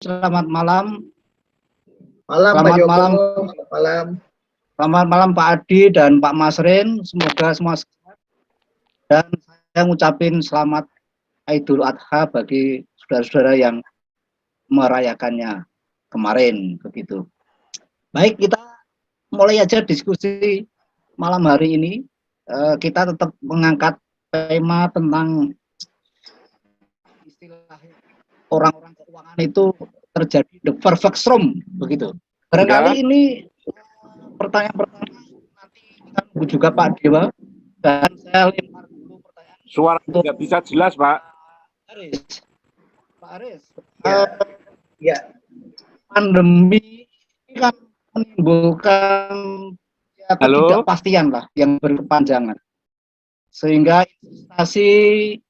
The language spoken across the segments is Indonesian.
Selamat malam. Malam Pak Selamat Joko, malam. selamat malam. Selamat malam Pak Adi dan Pak Masrin. Semoga semua sehat. Dan saya ngucapin selamat Idul Adha bagi saudara-saudara yang merayakannya kemarin begitu. Baik, kita mulai aja diskusi malam hari ini. Kita tetap mengangkat tema tentang istilah orang-orang keuangan itu terjadi the perfect storm begitu. Barangkali ini pertanyaan-pertanyaan nanti kita tunggu juga Pak Dewa dan saya lempar dulu pertanyaan. Suara tidak bisa jelas, Pak. Pak Aris, Ya. Pandemi ini kan menimbulkan ketidakpastian lah yang berkepanjangan, sehingga investasi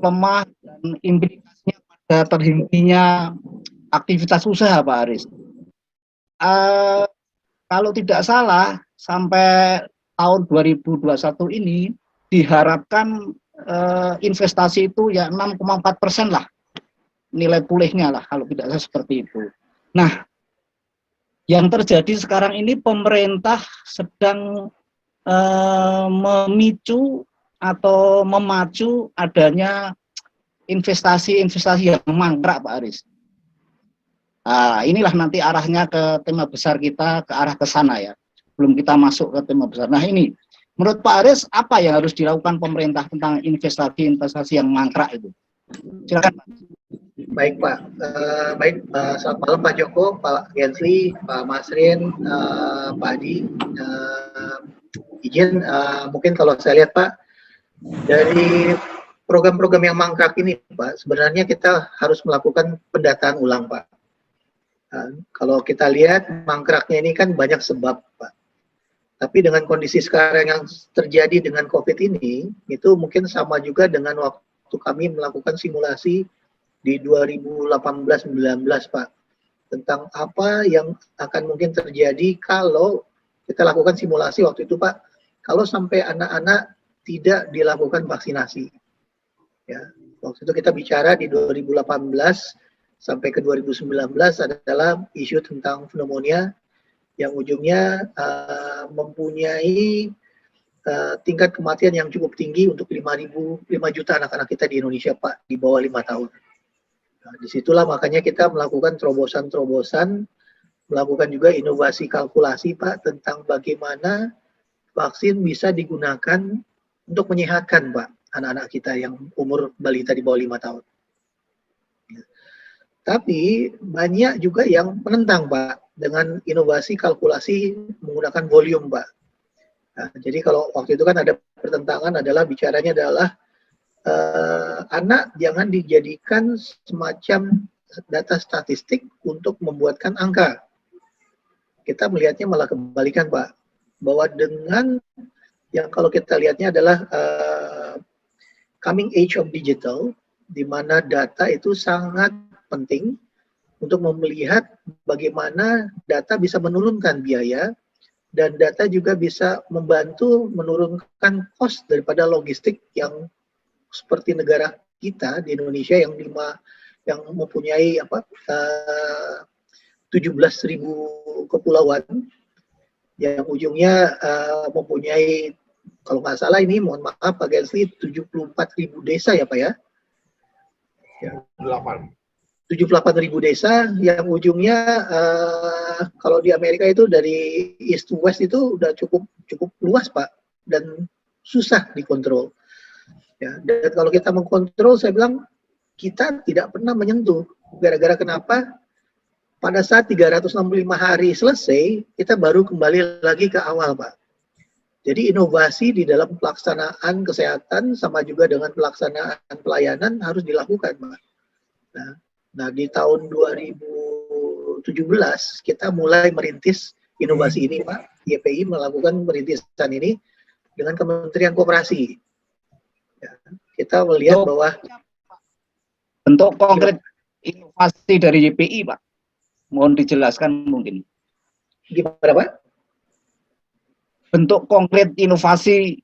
lemah dan implikasinya pada terhentinya aktivitas usaha, Pak Aris. Kalau tidak salah sampai tahun 2021 ini diharapkan investasi itu ya 6,4% lah nilai pulihnya lah kalau tidak salah seperti itu. Nah, yang terjadi sekarang ini pemerintah sedang memicu atau memacu adanya investasi-investasi yang mangkrak, Pak Aris. Inilah nanti arahnya ke tema besar kita, ke arah ke sana ya. Belum kita masuk ke tema besar. Nah ini, menurut Pak Aris, apa yang harus dilakukan pemerintah tentang investasi-investasi yang mangkrak itu? Silakan Pak. Baik Pak, selamat malam Pak Joko, Pak Gensli, Pak Masrin, Pak Adi. Izin mungkin kalau saya lihat Pak, dari program-program yang mangkrak ini Pak, sebenarnya kita harus melakukan pendataan ulang Pak. Kalau kita lihat mangkraknya ini kan banyak sebab Pak. Tapi dengan kondisi sekarang yang terjadi dengan COVID ini, itu mungkin sama juga dengan waktu kami melakukan simulasi di 2018-19 Pak. Tentang apa yang akan mungkin terjadi kalau kita lakukan simulasi waktu itu Pak. Kalau sampai anak-anak tidak dilakukan vaksinasi. Ya, waktu itu kita bicara di 2018 sampai ke 2019 adalah isu tentang pneumonia yang ujungnya mempunyai tingkat kematian yang cukup tinggi untuk 5 juta anak-anak kita di Indonesia Pak, di bawah 5 tahun. Nah, disitulah makanya kita melakukan terobosan-terobosan, melakukan juga inovasi kalkulasi Pak tentang bagaimana vaksin bisa digunakan untuk menyehatkan Pak anak-anak kita yang umur balita di bawah 5 tahun. Tapi banyak juga yang menentang Pak dengan inovasi kalkulasi menggunakan volume Pak. Nah, jadi kalau waktu itu kan ada pertentangan adalah bicaranya adalah anak jangan dijadikan semacam data statistik untuk membuatkan angka. Kita melihatnya malah kebalikan Pak, bahwa dengan yang kalau kita lihatnya adalah coming age of digital, di mana data itu sangat penting untuk melihat bagaimana data bisa menurunkan biaya dan data juga bisa membantu menurunkan cost daripada logistik yang seperti negara kita di Indonesia yang mempunyai 17.000 kepulauan yang ujungnya mempunyai, kalau nggak salah ini mohon maaf Pak Gensli, 74.000 desa ya Pak ya? 78.000 desa yang ujungnya kalau di Amerika itu dari east to west itu udah cukup luas Pak dan susah dikontrol. Ya, dan kalau kita mengkontrol, saya bilang kita tidak pernah menyentuh. Gara-gara kenapa? Pada saat 365 hari selesai, kita baru kembali lagi ke awal Pak. Jadi inovasi di dalam pelaksanaan kesehatan sama juga dengan pelaksanaan pelayanan harus dilakukan Pak. Nah, di tahun 2017 kita mulai merintis inovasi ini Pak. YPI melakukan perintisan ini dengan Kementerian Koperasi. Ya, kita melihat bahwa bentuk konkret inovasi dari YPI Pak, mohon dijelaskan mungkin. Gimana Pak? Bentuk konkret inovasi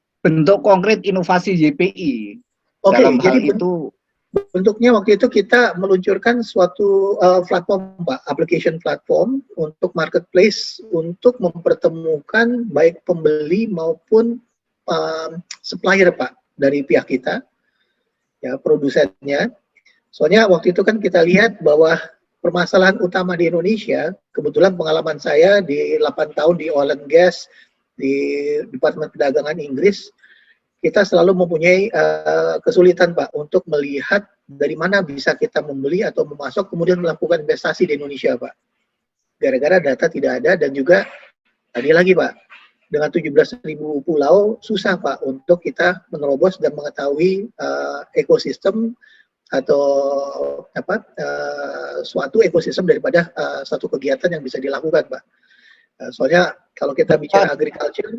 YPI dalam hal itu Bentuknya waktu itu kita meluncurkan suatu platform, Pak, application platform untuk marketplace untuk mempertemukan baik pembeli maupun supplier, Pak, dari pihak kita, ya, produsennya. Soalnya waktu itu kan kita lihat bahwa permasalahan utama di Indonesia, kebetulan pengalaman saya di 8 tahun di oil and gas, di Departemen Perdagangan Inggris, kita selalu mempunyai kesulitan, Pak, untuk melihat dari mana bisa kita membeli atau memasok kemudian melakukan investasi di Indonesia, Pak. Gara-gara data tidak ada dan juga tadi lagi, Pak, dengan 17.000 pulau susah, Pak, untuk kita menerobos dan mengetahui ekosistem atau suatu ekosistem daripada satu kegiatan yang bisa dilakukan, Pak. Soalnya kalau kita bicara agriculture,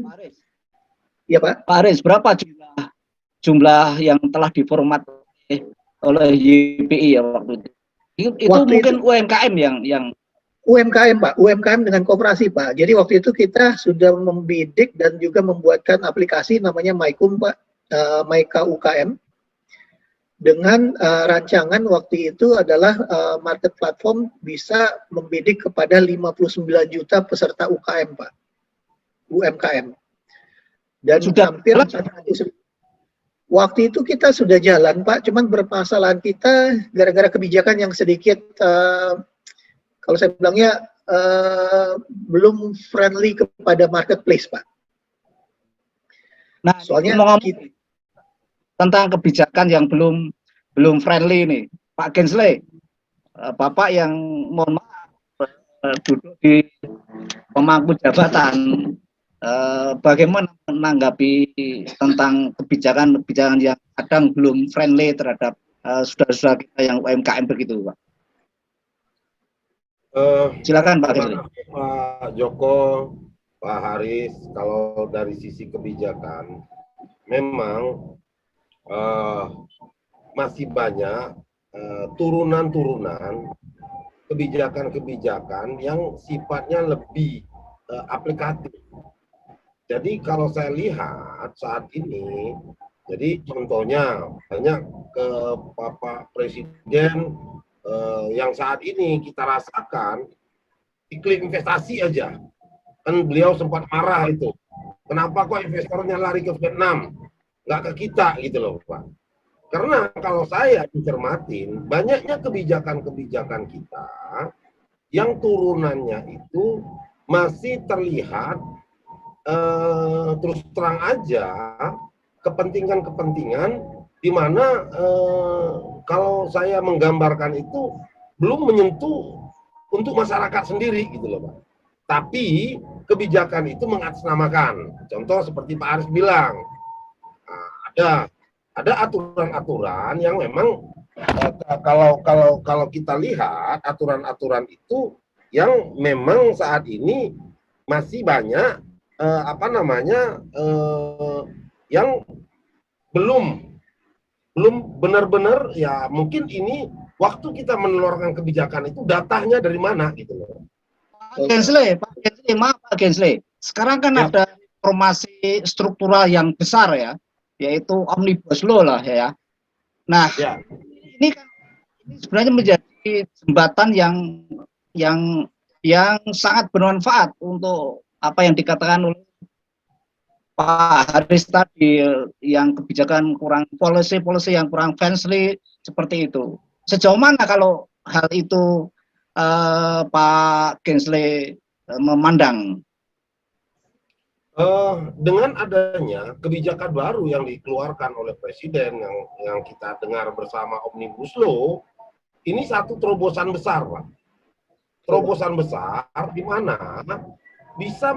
ya Pak. Pak Aris, berapa jumlah yang telah diformat oleh YPI ya waktu itu? Itu mungkin itu, UMKM yang UMKM, Pak, UMKM dengan koperasi, Pak. Jadi waktu itu kita sudah membidik dan juga membuatkan aplikasi namanya MyKUM, Pak, Myka UKM. Dengan rancangan waktu itu adalah market platform bisa membidik kepada 59 juta peserta UKM, Pak. UMKM. Dan sudah hampir waktu itu kita sudah jalan, Pak, cuman bermasalahan kita gara-gara kebijakan yang sedikit kalau saya bilangnya belum friendly kepada marketplace, Pak. Nah, soalnya tentang kebijakan yang belum friendly ini, Pak Gensley, Bapak yang mohon maaf duduk di pemangku jabatan, bagaimana menanggapi tentang kebijakan yang kadang belum friendly terhadap saudara-saudara kita yang UMKM begitu, Pak? Silakan Pak Gensley. Pak Joko, Pak Haris, kalau dari sisi kebijakan, memang masih banyak turunan-turunan kebijakan-kebijakan yang sifatnya lebih aplikatif. Jadi kalau saya lihat saat ini, jadi contohnya banyak ke Bapak Presiden yang saat ini kita rasakan iklim investasi aja. Kan beliau sempat marah itu. Kenapa kok investornya lari ke Vietnam? Nggak ke kita gitu loh, Pak. Karena kalau saya mencermatin, banyaknya kebijakan-kebijakan kita yang turunannya itu masih terlihat terus terang aja kepentingan-kepentingan di mana kalau saya menggambarkan itu belum menyentuh untuk masyarakat sendiri gitu loh, Pak. Tapi kebijakan itu mengatasnamakan. Contoh seperti Pak Aris bilang, ada aturan-aturan yang memang kalau kita lihat aturan-aturan itu yang memang saat ini masih banyak yang belum benar-benar, ya mungkin ini waktu kita mengeluarkan kebijakan itu datanya dari mana gitu loh. Pak Gensley, maaf Pak Gensley. Sekarang kan ya, ada reformasi struktural yang besar ya, yaitu Omnibus Law lah ya. Nah, ya, ini kan sebenarnya menjadi jembatan yang sangat bermanfaat untuk apa yang dikatakan oleh Pak Haris tadi, yang kebijakan kurang policy yang kurang friendly seperti itu. Sejauh mana kalau hal itu Pak Gensley memandang? Dengan adanya kebijakan baru yang dikeluarkan oleh Presiden yang kita dengar bersama Omnibus Law, ini satu terobosan besar, Pak. Terobosan besar di mana bisa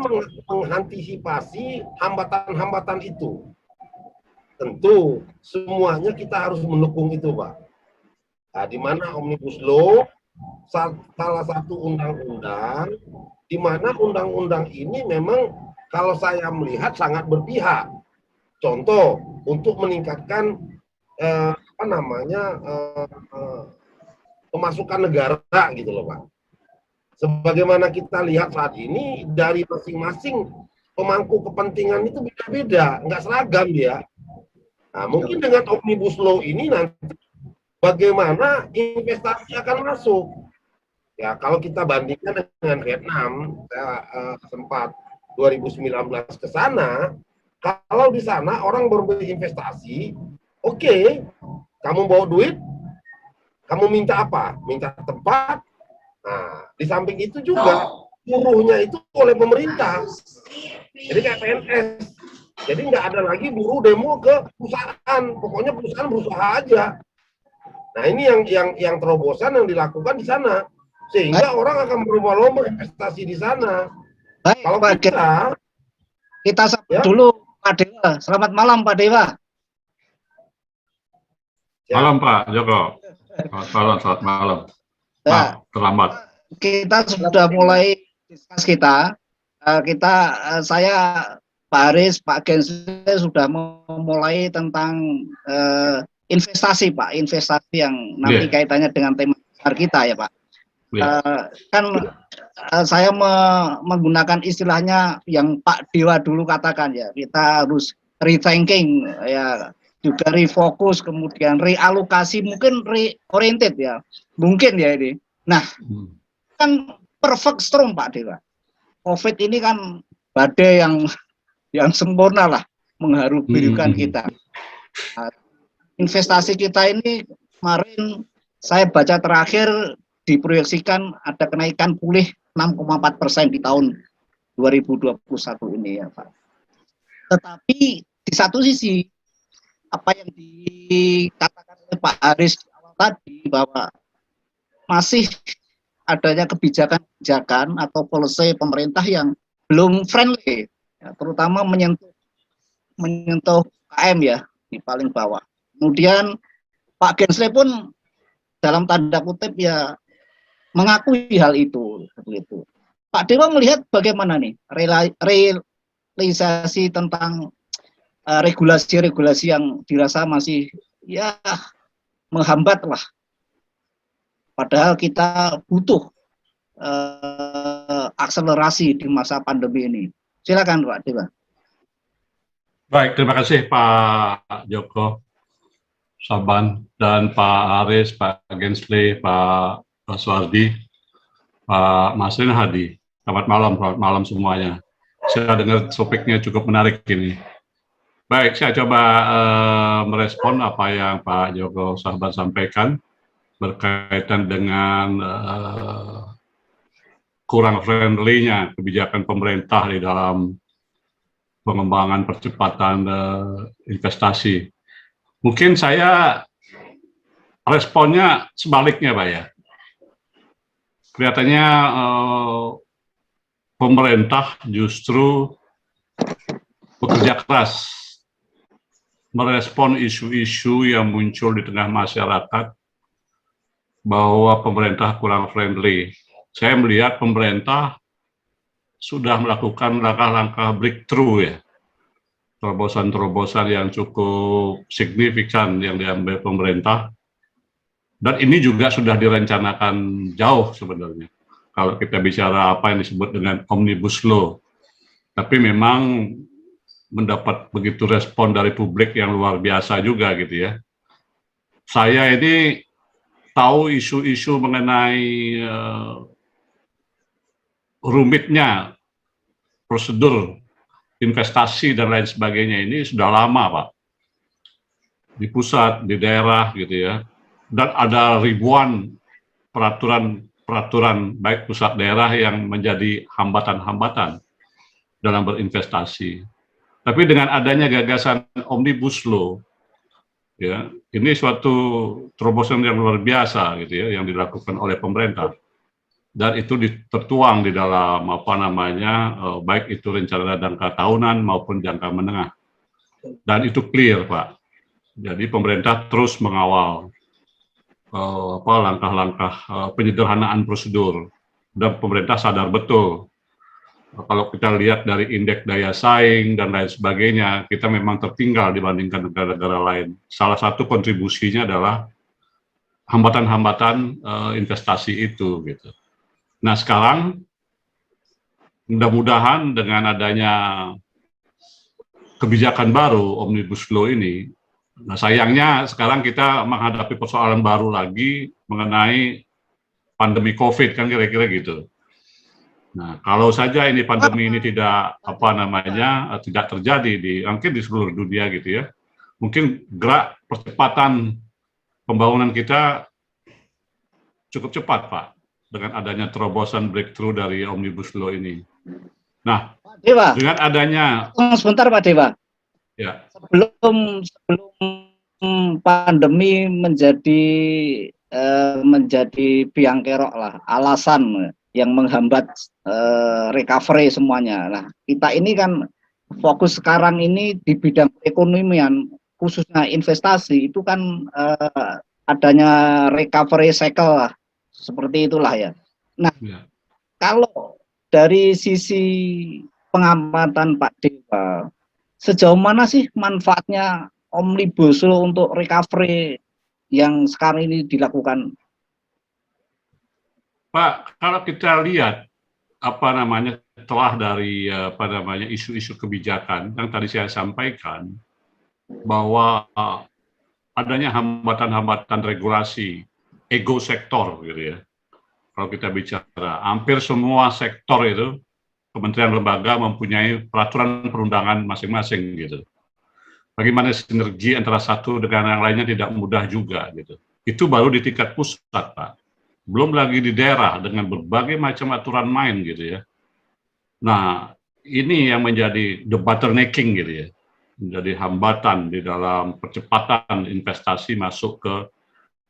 mengantisipasi hambatan-hambatan itu. Tentu semuanya kita harus mendukung itu, Pak. Nah, di mana Omnibus Law salah satu undang-undang di mana undang-undang ini memang kalau saya melihat sangat berpihak. Contoh untuk meningkatkan pemasukan negara gitu loh, Pak. Sebagaimana kita lihat saat ini dari masing-masing pemangku kepentingan itu beda-beda, nggak seragam dia. Nah, mungkin dengan Omnibus Law ini nanti bagaimana investasi akan masuk. Ya, kalau kita bandingkan dengan Vietnam, saya sempat 2019 ke sana, kalau di sana orang berinvestasi, oke, kamu bawa duit, kamu minta apa? Minta tempat. Nah, di samping itu juga buruhnya itu oleh pemerintah. Jadi kayak PNS. Jadi nggak ada lagi buruh demo ke perusahaan. Pokoknya perusahaan berusaha aja. Nah, ini yang terobosan yang dilakukan di sana. Sehingga orang akan berlomba-lomba investasi di sana. Baik, Kalau Pak kita sapa ya, dulu Pak Dewa. Selamat malam Pak Dewa. ya. Malam Pak Joko. Selamat malam. Nah, Terlambat. kita sudah mulai diskus kita. Saya Pak Haris, Pak Gensle sudah memulai tentang investasi Pak, investasi yang nanti kaitannya dengan tema besar kita ya Pak. Saya menggunakan istilahnya yang Pak Dewa dulu katakan ya, kita harus rethinking ya, juga refocus, kemudian realokasi, mungkin reoriented ya, mungkin ya ini. Nah, kan perfect storm Pak Dewa. COVID ini kan badai yang sempurna lah mengharu-birukan kita. Nah, investasi kita ini kemarin saya baca terakhir diproyeksikan ada kenaikan pulih 6,4% di tahun 2021 ini ya Pak. Tetapi di satu sisi apa yang dikatakan oleh Pak Haris di awal tadi bahwa masih adanya kebijakan-kebijakan atau policy pemerintah yang belum friendly, ya, terutama menyentuh KM ya di paling bawah. Kemudian Pak Gensle pun dalam tanda kutip ya mengakui hal itu, begitu. Pak Dewa melihat bagaimana nih realisasi tentang regulasi-regulasi yang dirasa masih ya menghambat lah. Padahal kita butuh akselerasi di masa pandemi ini. Silakan Pak Dewa. Baik, terima kasih Pak Joko, Saban, dan Pak Haris, Pak Gensle, Pak Suwardi, Pak Masrin Hadi. Selamat malam semuanya. Saya dengar topiknya cukup menarik ini. Baik, saya coba merespon apa yang Pak Joko Saban sampaikan berkaitan dengan kurang friendly-nya kebijakan pemerintah di dalam pengembangan percepatan investasi. Mungkin saya responnya sebaliknya Pak ya. Kelihatannya pemerintah justru bekerja keras merespon isu-isu yang muncul di tengah masyarakat bahwa pemerintah kurang friendly. Saya melihat pemerintah sudah melakukan langkah-langkah breakthrough ya, terobosan-terobosan yang cukup signifikan yang diambil pemerintah, dan ini juga sudah direncanakan jauh sebenarnya. Kalau kita bicara apa yang disebut dengan Omnibus Law, tapi memang mendapat begitu respon dari publik yang luar biasa juga gitu ya. Saya ini tahu isu-isu mengenai rumitnya prosedur investasi dan lain sebagainya ini sudah lama Pak, di pusat, di daerah gitu ya, dan ada ribuan peraturan baik pusat daerah yang menjadi hambatan-hambatan dalam berinvestasi. Tapi dengan adanya gagasan Omnibus Law, ya, ini suatu terobosan yang luar biasa gitu ya, yang dilakukan oleh pemerintah. Dan itu tertuang di dalam apa namanya, baik itu rencana jangka tahunan maupun jangka menengah. Dan itu clear Pak. Jadi pemerintah terus mengawal langkah-langkah penyederhanaan prosedur, dan pemerintah sadar betul kalau kita lihat dari indeks daya saing dan lain sebagainya, kita memang tertinggal dibandingkan negara-negara lain. Salah satu kontribusinya adalah hambatan-hambatan investasi itu gitu. Nah sekarang mudah-mudahan dengan adanya kebijakan baru Omnibus Law ini, Nah, sayangnya sekarang kita menghadapi persoalan baru lagi mengenai pandemi COVID, kan kira-kira gitu. Nah, kalau saja ini pandemi ini tidak tidak terjadi mungkin di seluruh dunia gitu ya, mungkin gerak percepatan pembangunan kita cukup cepat, Pak, dengan adanya terobosan breakthrough dari Omnibus Law ini. Nah, Pak Dewa, dengan adanya sebentar Pak Dewa. ya, Sebelum pandemi menjadi biang kerok lah, alasan yang menghambat recovery semuanya. Nah, kita ini kan fokus sekarang ini di bidang perekonomian, khususnya investasi, itu kan adanya recovery cycle lah, seperti itulah ya. Nah, ya. kalau dari sisi pengamatan Pak Dewa, sejauh mana sih manfaatnya Omnibus Law untuk recovery yang sekarang ini dilakukan? Pak, kalau kita lihat telah dari isu-isu kebijakan yang tadi saya sampaikan bahwa adanya hambatan-hambatan regulasi, ego sektor gitu ya. Kalau kita bicara, hampir semua sektor itu kementerian lembaga mempunyai peraturan perundangan masing-masing gitu. Bagaimana sinergi antara satu dengan yang lainnya tidak mudah juga gitu. Itu baru di tingkat pusat, Pak. Belum lagi di daerah dengan berbagai macam aturan main gitu ya. Nah, ini yang menjadi the bottlenecking gitu ya. Menjadi hambatan di dalam percepatan investasi masuk ke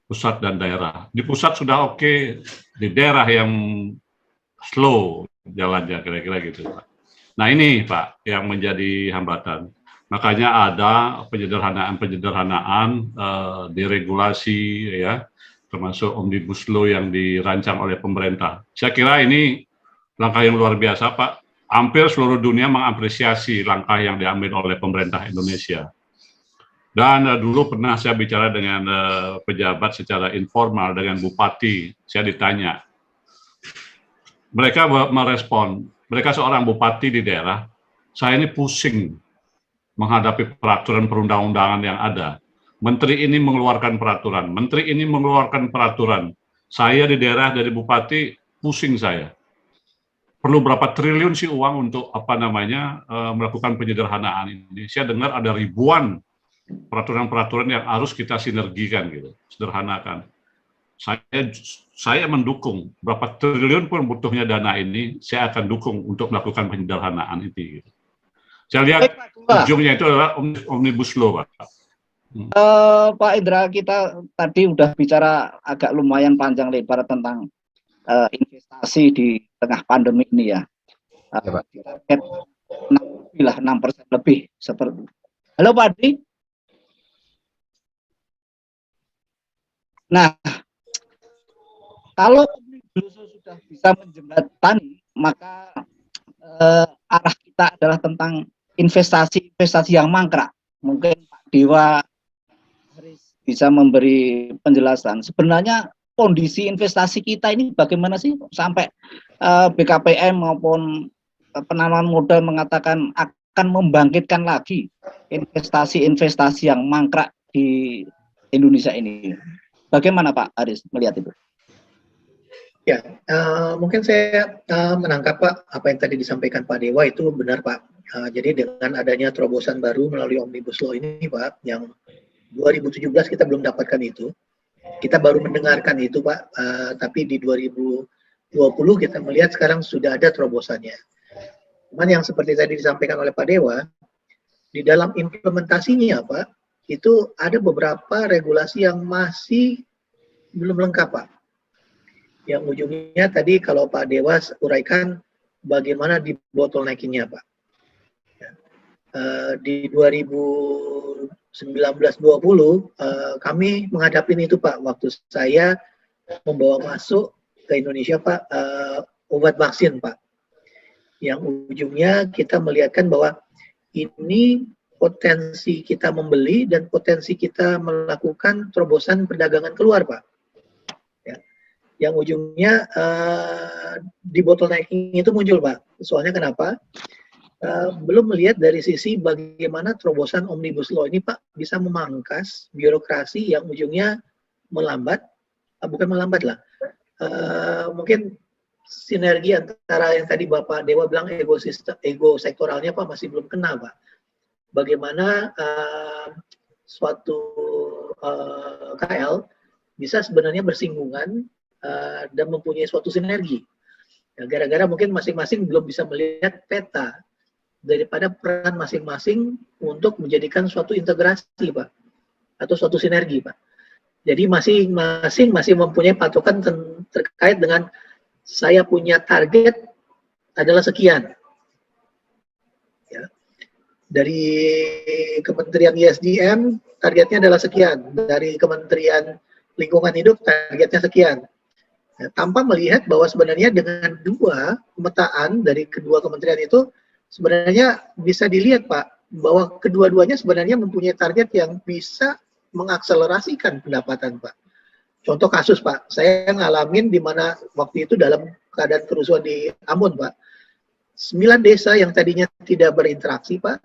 pusat dan daerah. Di pusat sudah oke, di daerah yang slow jalannya kira-kira gitu, Pak. Nah, ini Pak yang menjadi hambatan. Makanya ada penyederhanaan di regulasi ya, termasuk Omnibus Law yang dirancang oleh pemerintah. Saya kira ini langkah yang luar biasa, Pak. Hampir seluruh dunia mengapresiasi langkah yang diambil oleh pemerintah Indonesia. Dan dulu pernah saya bicara dengan pejabat secara informal dengan bupati, saya ditanya. Mereka merespon, mereka seorang bupati di daerah, saya ini pusing menghadapi peraturan perundang-undangan yang ada. Menteri ini mengeluarkan peraturan, menteri ini mengeluarkan peraturan. Saya di daerah dari bupati pusing saya. Perlu berapa triliun sih uang untuk melakukan penyederhanaan ini? Saya dengar ada ribuan peraturan-peraturan yang harus kita sinergikan gitu, sederhanakan. Saya mendukung berapa triliun pun butuhnya dana ini, saya akan dukung untuk melakukan penyederhanaan itu. Gitu. Saya lihat ujungnya itu adalah Omnibus Law, Pak. Pak Indra, kita tadi udah bicara agak lumayan panjang lebar tentang investasi di tengah pandemi ini ya. Target 6% lebih seperti. Halo Pak Adi. Nah, kalau Omnibus Law sudah bisa menjembatani, maka arah kita adalah tentang investasi yang mangkrak. Mungkin Pak Dewa bisa memberi penjelasan. Sebenarnya kondisi investasi kita ini bagaimana sih sampai BKPM maupun penanaman modal mengatakan akan membangkitkan lagi investasi-investasi yang mangkrak di Indonesia ini. Bagaimana Pak Aris melihat itu? Ya, mungkin saya menangkap Pak, apa yang tadi disampaikan Pak Dewa itu benar Pak. Jadi dengan adanya terobosan baru melalui Omnibus Law ini Pak, yang 2017 kita belum dapatkan itu. Kita baru mendengarkan itu Pak, tapi di 2020 kita melihat sekarang sudah ada terobosannya. Cuman yang seperti tadi disampaikan oleh Pak Dewa, di dalam implementasinya Pak, itu ada beberapa regulasi yang masih belum lengkap Pak. Yang ujungnya tadi kalau Pak Dewa uraikan bagaimana di bottlenecking-nya Pak. Di 2019-20 kami menghadapi itu Pak, waktu saya membawa masuk ke Indonesia Pak obat vaksin Pak. Yang ujungnya kita melihatkan bahwa ini potensi kita membeli dan potensi kita melakukan terobosan perdagangan keluar Pak. Yang ujungnya di bottlenecking itu muncul Pak. Soalnya kenapa? belum melihat dari sisi bagaimana terobosan Omnibus Law ini Pak bisa memangkas birokrasi yang ujungnya melambat, bukan melambat lah, mungkin sinergi antara yang tadi Bapak Dewa bilang ego sektoralnya Pak masih belum kena Pak. Bagaimana suatu KL bisa sebenarnya bersinggungan dan mempunyai suatu sinergi. Ya, gara-gara mungkin masing-masing belum bisa melihat peta daripada peran masing-masing untuk menjadikan suatu integrasi Pak, atau suatu sinergi Pak. Jadi masing-masing masih mempunyai patokan terkait dengan saya punya target adalah sekian. Ya. Dari Kementerian ISDM targetnya adalah sekian, dari Kementerian Lingkungan Hidup targetnya sekian. Ya, tanpa melihat bahwa sebenarnya dengan dua pemetaan dari kedua kementerian itu sebenarnya bisa dilihat Pak, bahwa kedua-duanya sebenarnya mempunyai target yang bisa mengakselerasikan pendapatan Pak. Contoh kasus Pak, saya ngalamin di mana waktu itu dalam keadaan kerusuhan di Ambon Pak, 9 desa yang tadinya tidak berinteraksi Pak,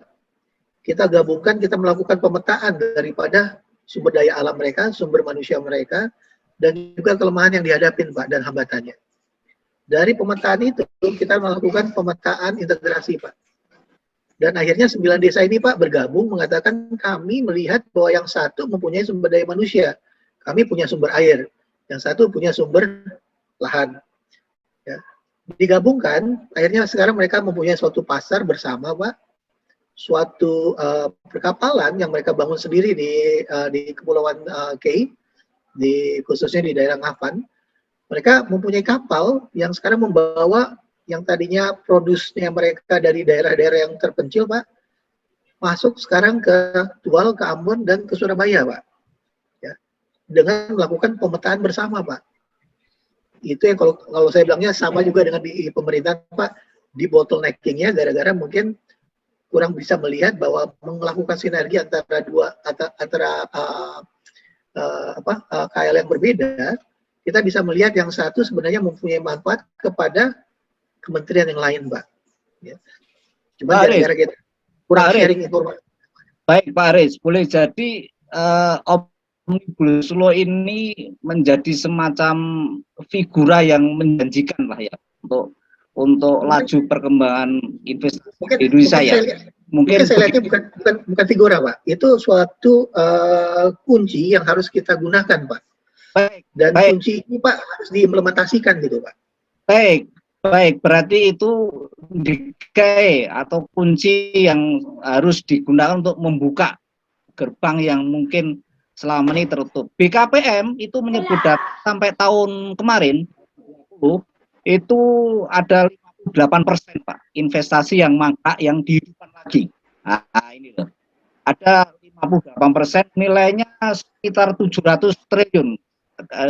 kita gabungkan, kita melakukan pemetaan daripada sumber daya alam mereka, sumber manusia mereka, dan juga kelemahan yang dihadapin Pak dan hambatannya. Dari pemetaan itu kita melakukan pemetaan integrasi Pak. Dan akhirnya 9 desa ini Pak bergabung mengatakan kami melihat bahwa yang satu mempunyai sumber daya manusia, kami punya sumber air, yang satu punya sumber lahan. Ya. Digabungkan, akhirnya sekarang mereka mempunyai suatu pasar bersama Pak, suatu perkapalan yang mereka bangun sendiri di Kepulauan Kei, khususnya di daerah Ngavan. Mereka mempunyai kapal yang sekarang membawa yang tadinya produsnya mereka dari daerah-daerah yang terpencil, Pak, masuk sekarang ke Tual, ke Ambon, dan ke Surabaya, Pak. Ya. Dengan melakukan pemetaan bersama, Pak. Itu yang kalau saya bilangnya sama juga dengan di pemerintah, Pak, di bottlenecking-nya gara-gara mungkin kurang bisa melihat bahwa melakukan sinergi antara KL yang berbeda, kita bisa melihat yang satu sebenarnya mempunyai manfaat kepada kementerian yang lain, Pak. Ya. Cuma gara-gara kita kurang sharing informasi. Baik, Pak Aris, boleh jadi Omnibus Law ini menjadi semacam figura yang menjanjikan lah ya untuk laju perkembangan investasi di Indonesia ya. Mungkin saya lihatnya bukan figura, Pak. Itu suatu kunci yang harus kita gunakan, Pak. Baik, dan kunci ini Pak harus diimplementasikan gitu Pak. Baik, berarti itu dikai atau kunci yang harus digunakan untuk membuka gerbang yang mungkin selama ini tertutup. BKPM itu menyebut data sampai tahun kemarin itu ada 58% Pak investasi yang mangkrak yang dihidupkan lagi. Nah ini loh. Ada 58%, nilainya sekitar 700 triliun.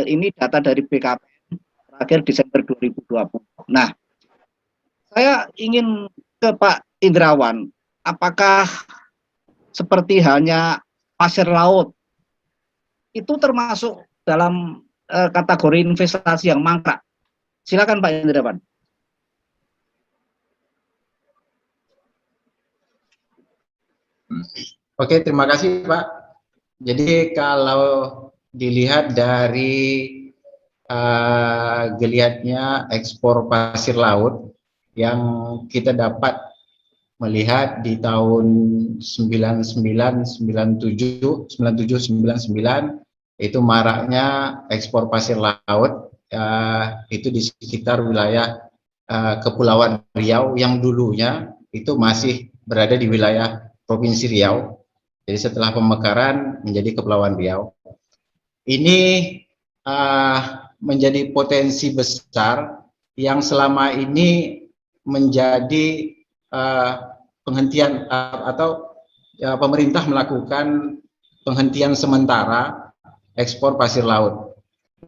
Ini data dari BKPM terakhir Desember 2020. Nah, saya ingin ke Pak Indrawan, apakah seperti halnya pasir laut itu termasuk dalam kategori investasi yang mangkrak? Silakan Pak Indrawan. Oke, terima kasih Pak. Jadi kalau dilihat dari geliatnya ekspor pasir laut yang kita dapat melihat di tahun 99, 97, 99 itu maraknya ekspor pasir laut itu di sekitar wilayah Kepulauan Riau yang dulunya itu masih berada di wilayah Provinsi Riau. Jadi setelah pemekaran menjadi Kepulauan Riau. Ini menjadi potensi besar yang selama ini menjadi penghentian atau pemerintah melakukan penghentian sementara ekspor pasir laut.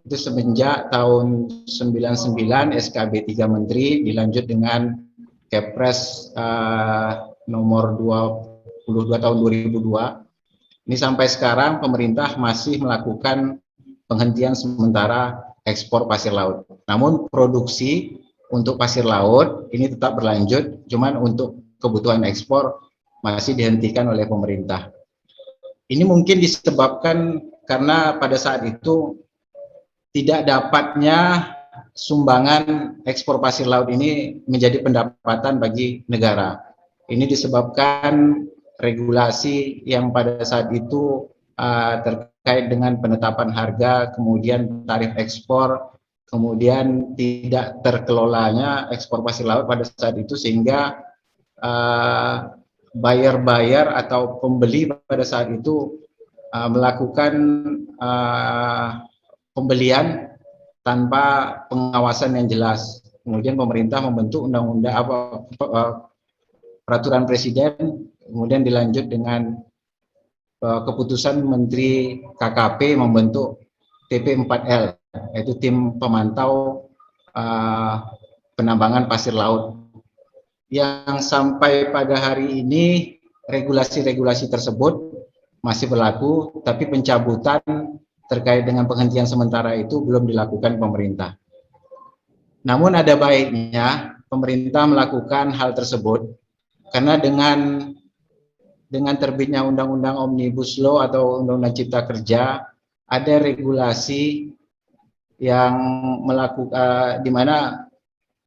Itu semenjak tahun 99 SKB 3 Menteri dilanjut dengan Kepres nomor 22 tahun 2002. Ini sampai sekarang pemerintah masih melakukan penghentian sementara ekspor pasir laut. Namun produksi untuk pasir laut ini tetap berlanjut, cuman untuk kebutuhan ekspor masih dihentikan oleh pemerintah. Ini mungkin disebabkan karena pada saat itu tidak dapatnya sumbangan ekspor pasir laut ini menjadi pendapatan bagi negara. Ini disebabkan regulasi yang pada saat itu terkait dengan penetapan harga, kemudian tarif ekspor, kemudian tidak terkelolanya ekspor pasir laut pada saat itu, sehingga buyer atau pembeli pada saat itu melakukan pembelian tanpa pengawasan yang jelas. Kemudian pemerintah membentuk undang-undang peraturan presiden, kemudian dilanjut dengan keputusan Menteri KKP membentuk TP4L, yaitu tim pemantau penambangan pasir laut. Yang sampai pada hari ini regulasi-regulasi tersebut masih berlaku, tapi pencabutan terkait dengan penghentian sementara itu belum dilakukan pemerintah. Namun ada baiknya pemerintah melakukan hal tersebut, karena dengan terbitnya Undang-Undang Omnibus Law atau Undang-Undang Cipta Kerja, ada regulasi yang melakukan di mana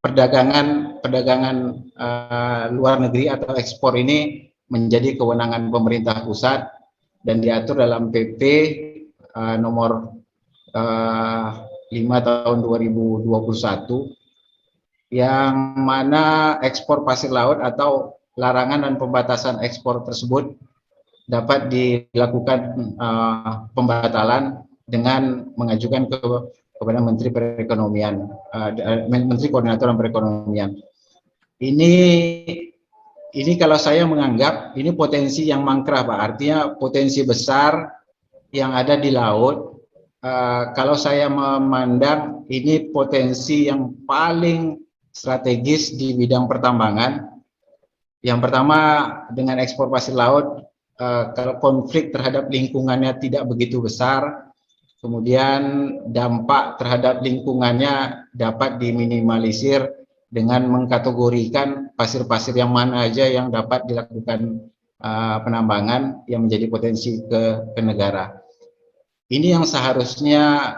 perdagangan luar negeri atau ekspor ini menjadi kewenangan pemerintah pusat dan diatur dalam PP nomor 5 tahun 2021, yang mana ekspor pasir laut atau larangan dan pembatasan ekspor tersebut dapat dilakukan pembatalan dengan mengajukan kepada Menteri Perekonomian, Menteri Koordinator Perekonomian. Ini kalau saya menganggap ini potensi yang mangkrak, Pak. Artinya potensi besar yang ada di laut. Kalau saya memandang ini potensi yang paling strategis di bidang pertambangan. Yang pertama, dengan ekspor pasir laut, kalau konflik terhadap lingkungannya tidak begitu besar, kemudian dampak terhadap lingkungannya dapat diminimalisir dengan mengkategorikan pasir-pasir yang mana aja yang dapat dilakukan penambangan yang menjadi potensi ke negara. Ini yang seharusnya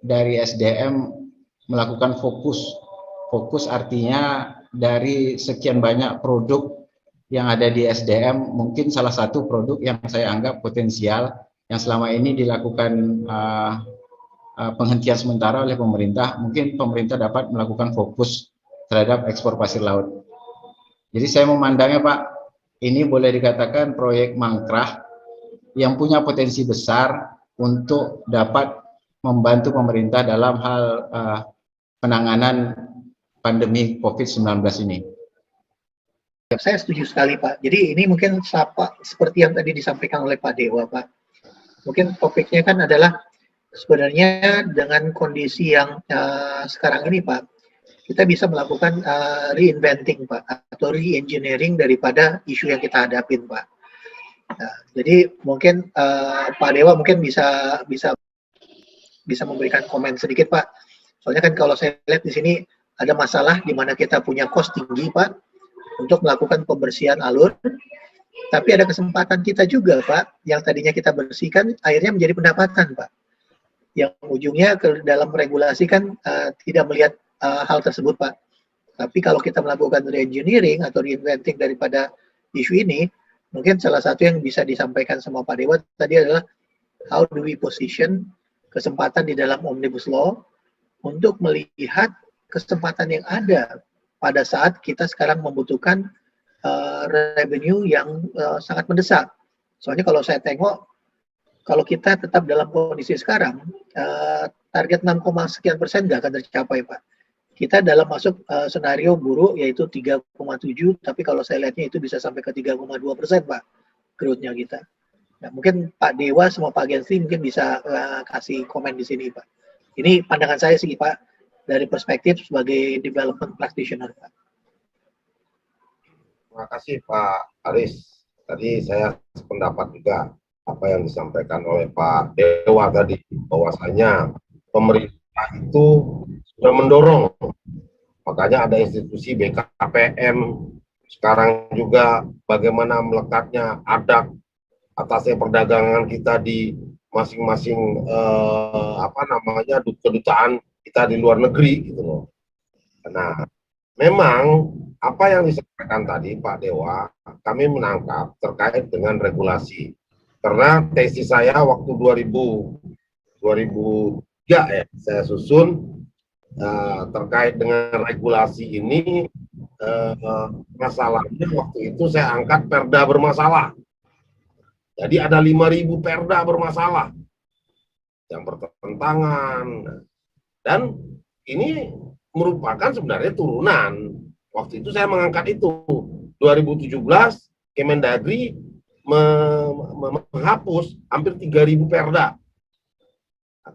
dari SDM melakukan fokus artinya dari sekian banyak produk yang ada di SDM, mungkin salah satu produk yang saya anggap potensial yang selama ini dilakukan penghentian sementara oleh pemerintah, mungkin pemerintah dapat melakukan fokus terhadap ekspor pasir laut. Jadi saya memandangnya, Pak, ini boleh dikatakan proyek mangkrak yang punya potensi besar untuk dapat membantu pemerintah dalam hal penanganan pandemi COVID-19 ini. Saya setuju sekali, Pak. Jadi ini mungkin seperti yang tadi disampaikan oleh Pak Dewa, Pak. Mungkin topiknya kan adalah sebenarnya dengan kondisi yang sekarang ini, Pak, kita bisa melakukan reinventing, Pak, atau re-engineering daripada isu yang kita hadapin, Pak. Nah, jadi mungkin Pak Dewa mungkin bisa memberikan komen sedikit, Pak. Soalnya kan kalau saya lihat di sini ada masalah di mana kita punya cost tinggi, Pak, untuk melakukan pembersihan alur. Tapi ada kesempatan kita juga, Pak, yang tadinya kita bersihkan, akhirnya menjadi pendapatan, Pak. Yang ujungnya ke dalam regulasi kan tidak melihat hal tersebut, Pak. Tapi kalau kita melakukan re-engineering atau reinventing daripada isu ini, mungkin salah satu yang bisa disampaikan sama Pak Dewa tadi adalah how do we position kesempatan di dalam Omnibus Law untuk melihat kesempatan yang ada pada saat kita sekarang membutuhkan revenue yang sangat mendesak. Soalnya kalau saya tengok, kalau kita tetap dalam kondisi sekarang, target 6, sekian persen nggak akan tercapai, Pak. Kita dalam masuk senario buruk yaitu 3,7, tapi kalau saya lihatnya itu bisa sampai ke 3,2%, Pak, growth-nya kita. Nah, mungkin Pak Dewa sama Pak Gensri mungkin bisa kasih komen di sini, Pak. Ini pandangan saya sih, Pak, dari perspektif sebagai development practitioner, Pak. Terima kasih Pak Aris. Tadi saya sependapat juga apa yang disampaikan oleh Pak Dewa tadi, bahwasanya pemerintah itu sudah mendorong, makanya ada institusi BKPM sekarang juga bagaimana melekatnya adat atasnya perdagangan kita di masing-masing kedutaan kita di luar negeri gitu loh. Nah, memang apa yang disampaikan tadi Pak Dewa, kami menangkap terkait dengan regulasi. Karena tesis saya waktu 2003 ya, saya susun terkait dengan regulasi ini, masalahnya waktu itu saya angkat perda bermasalah. Jadi ada 5.000 perda bermasalah yang bertentangan, dan ini merupakan sebenarnya turunan. Waktu itu saya mengangkat itu 2017 Kemendagri menghapus hampir 3.000 perda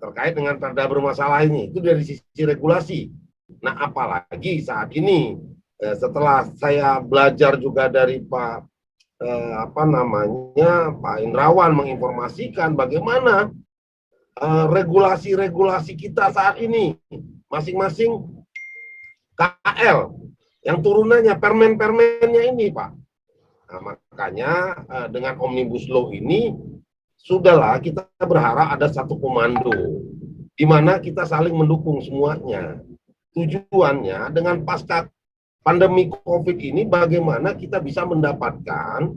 terkait dengan perda bermasalah ini. Itu dari sisi regulasi. Nah, apalagi saat ini setelah saya belajar juga dari Pak Pak Indrawan menginformasikan bagaimana regulasi-regulasi kita saat ini, masing-masing KL yang turunannya permen-permennya ini, Pak. Nah, makanya dengan Omnibus Law ini sudahlah kita berharap ada satu komando di mana kita saling mendukung semuanya. Tujuannya dengan pasca pandemi COVID ini bagaimana kita bisa mendapatkan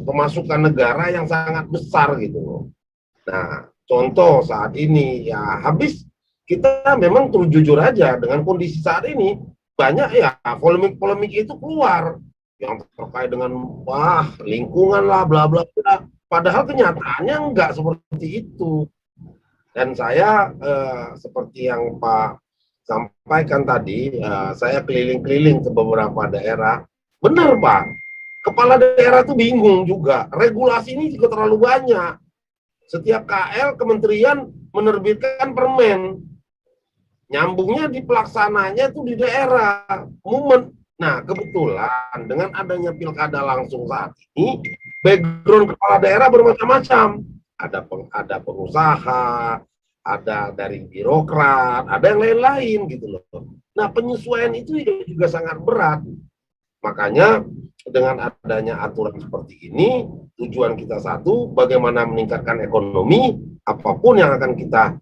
pemasukan negara yang sangat besar gitu loh. Nah, contoh saat ini ya habis kita memang terus jujur aja dengan kondisi saat ini banyak ya polemik-polemik itu keluar yang terkait dengan lingkungan lah bla bla bla. Padahal kenyataannya enggak seperti itu. Dan saya seperti yang Pak sampaikan tadi, saya keliling-keliling ke beberapa daerah. Benar Pak, kepala daerah itu bingung juga. Regulasi ini juga terlalu banyak. Setiap KL, kementerian menerbitkan permen. Nyambungnya di pelaksananya itu di daerah. Nah, kebetulan dengan adanya pilkada langsung saat ini, background kepala daerah bermacam-macam. Ada pengusaha, ada dari birokrat, ada yang lain-lain gitu loh. Nah, penyesuaian itu juga sangat berat. Makanya dengan adanya aturan seperti ini, tujuan kita satu, bagaimana meningkatkan ekonomi, apapun yang akan kita,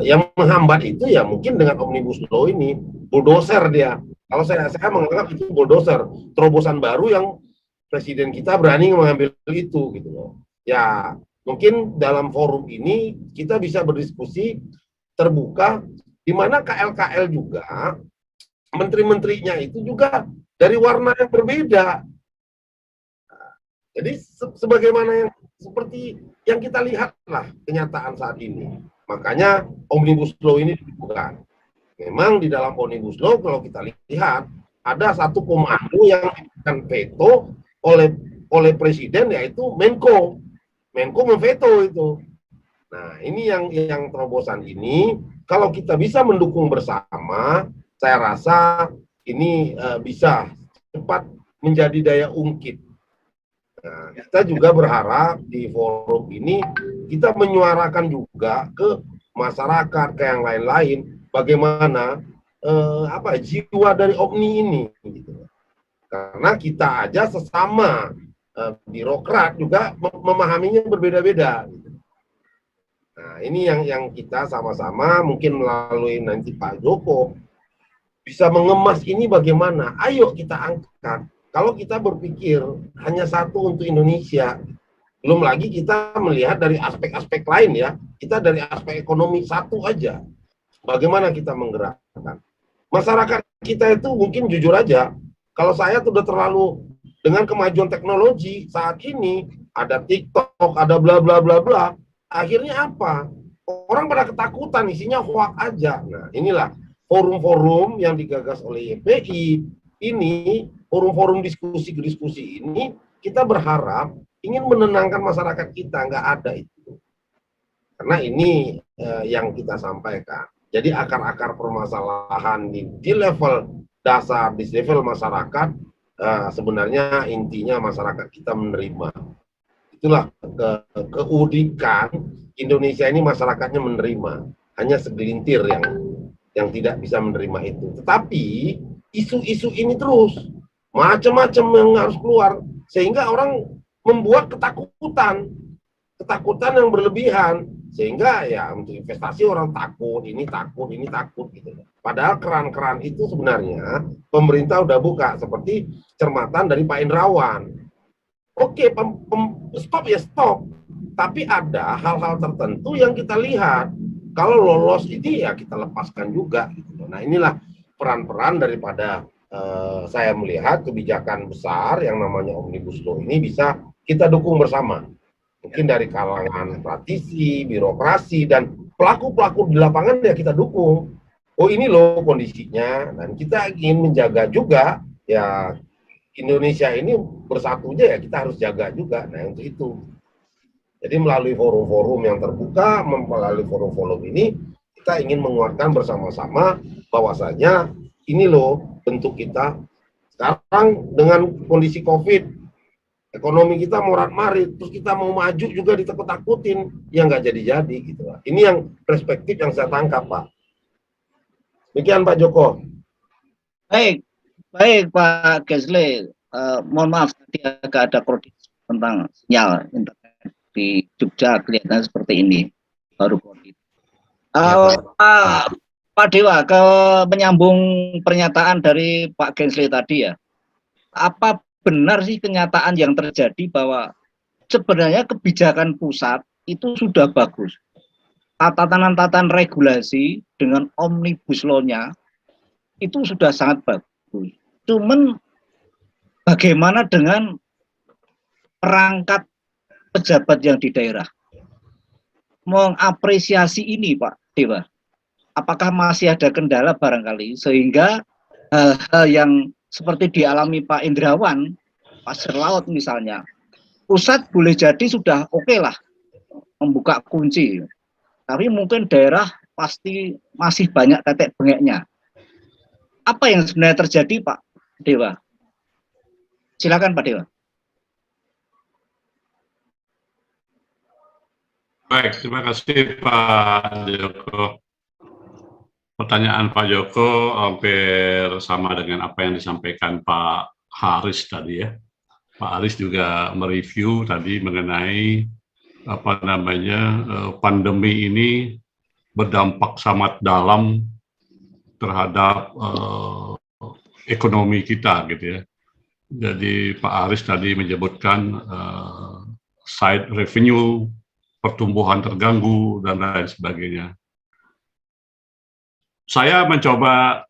yang menghambat itu ya mungkin dengan Omnibus Law ini, bulldozer dia. Kalau saya menganggap itu bulldozer, terobosan baru yang presiden kita berani mengambil itu gitu loh. Ya, mungkin dalam forum ini kita bisa berdiskusi terbuka, di mana KL-KL juga, menteri-menterinya itu juga dari warna yang berbeda. Jadi sebagaimana yang seperti yang kita lihat lah kenyataan saat ini. Makanya Omnibus Law ini dibuka. Memang di dalam Omnibus Law kalau kita lihat ada satu komando yang diberikan veto oleh presiden, yaitu Menko. Menko memveto itu. Nah, ini yang terobosan ini kalau kita bisa mendukung bersama, saya rasa ini bisa cepat menjadi daya ungkit. Nah, kita juga berharap di forum ini kita menyuarakan juga ke masyarakat, ke yang lain-lain, bagaimana jiwa dari Omni ini. Gitu. Karena kita aja sesama birokrat juga memahaminya berbeda-beda. Nah, ini yang kita sama-sama mungkin melalui nanti Pak Joko bisa mengemas ini bagaimana. Ayo kita angkat. Kalau kita berpikir hanya satu untuk Indonesia, belum lagi kita melihat dari aspek-aspek lain ya. Kita dari aspek ekonomi satu aja. Bagaimana kita menggerakkan. Masyarakat kita itu mungkin jujur aja, kalau saya tuh udah terlalu dengan kemajuan teknologi saat ini, ada TikTok, ada bla bla bla bla, akhirnya apa? Orang pada ketakutan, isinya hoax aja. Nah, inilah forum-forum yang digagas oleh YPI, ini forum-forum diskusi-diskusi ini, kita berharap ingin menenangkan masyarakat kita, nggak ada itu. Karena ini yang kita sampaikan. Jadi akar-akar permasalahan di level dasar, di level masyarakat, sebenarnya intinya masyarakat kita menerima. Itulah keunikan Indonesia ini, masyarakatnya menerima. Hanya segelintir yang tidak bisa menerima itu. Tetapi isu-isu ini terus, macam-macam yang harus keluar, sehingga orang membuat ketakutan yang berlebihan, sehingga ya untuk investasi orang takut, ini takut gitu. Padahal keran-keran itu sebenarnya pemerintah udah buka, seperti cermatan dari Pak Indrawan. Oke, stop ya stop, tapi ada hal-hal tertentu yang kita lihat. Kalau lolos ini ya kita lepaskan juga. Gitu. Nah inilah peran-peran daripada saya melihat kebijakan besar yang namanya Omnibus Law ini bisa kita dukung bersama. Mungkin dari kalangan praktisi, birokrasi, dan pelaku-pelaku di lapangan ya kita dukung. Oh ini loh kondisinya, dan kita ingin menjaga juga ya Indonesia ini bersatunya ya kita harus jaga juga. Nah untuk itu. Jadi melalui forum-forum yang terbuka, melalui forum-forum ini kita ingin menguatkan bersama-sama bahwasanya ini loh bentuk kita sekarang dengan kondisi COVID, ekonomi kita morat-marit, terus kita mau maju juga ditakut-takutin, ya nggak jadi-jadi gitu. Ini yang perspektif yang saya tangkap, Pak. Demikian Pak Joko. Baik, Pak Gesle. Mohon maaf tadi agak ada koordinasi tentang sinyal internet di Jogja kelihatan seperti ini baru koordinasi. Pak Dewa, menyambung pernyataan dari Pak Gesle tadi ya, apa benar sih kenyataan yang terjadi bahwa sebenarnya kebijakan pusat itu sudah bagus, tatanan regulasi dengan Omnibus Law-nya itu sudah sangat bagus, cuman bagaimana dengan perangkat pejabat yang di daerah mengapresiasi ini, Pak Dewa? Apakah masih ada kendala barangkali sehingga hal-hal yang seperti dialami Pak Indrawan, Pasir Laut misalnya, pusat boleh jadi sudah oke lah membuka kunci, tapi mungkin daerah pasti masih banyak tetek bengeknya. Apa yang sebenarnya terjadi, Pak Dewa? Silakan Pak Dewa. Baik, terima kasih Pak Joko. Pertanyaan Pak Joko hampir sama dengan apa yang disampaikan Pak Haris tadi ya. Pak Haris juga mereview tadi mengenai pandemi ini berdampak sangat dalam terhadap ekonomi kita gitu ya. Jadi Pak Haris tadi menyebutkan side revenue, pertumbuhan terganggu dan lain sebagainya. Saya mencoba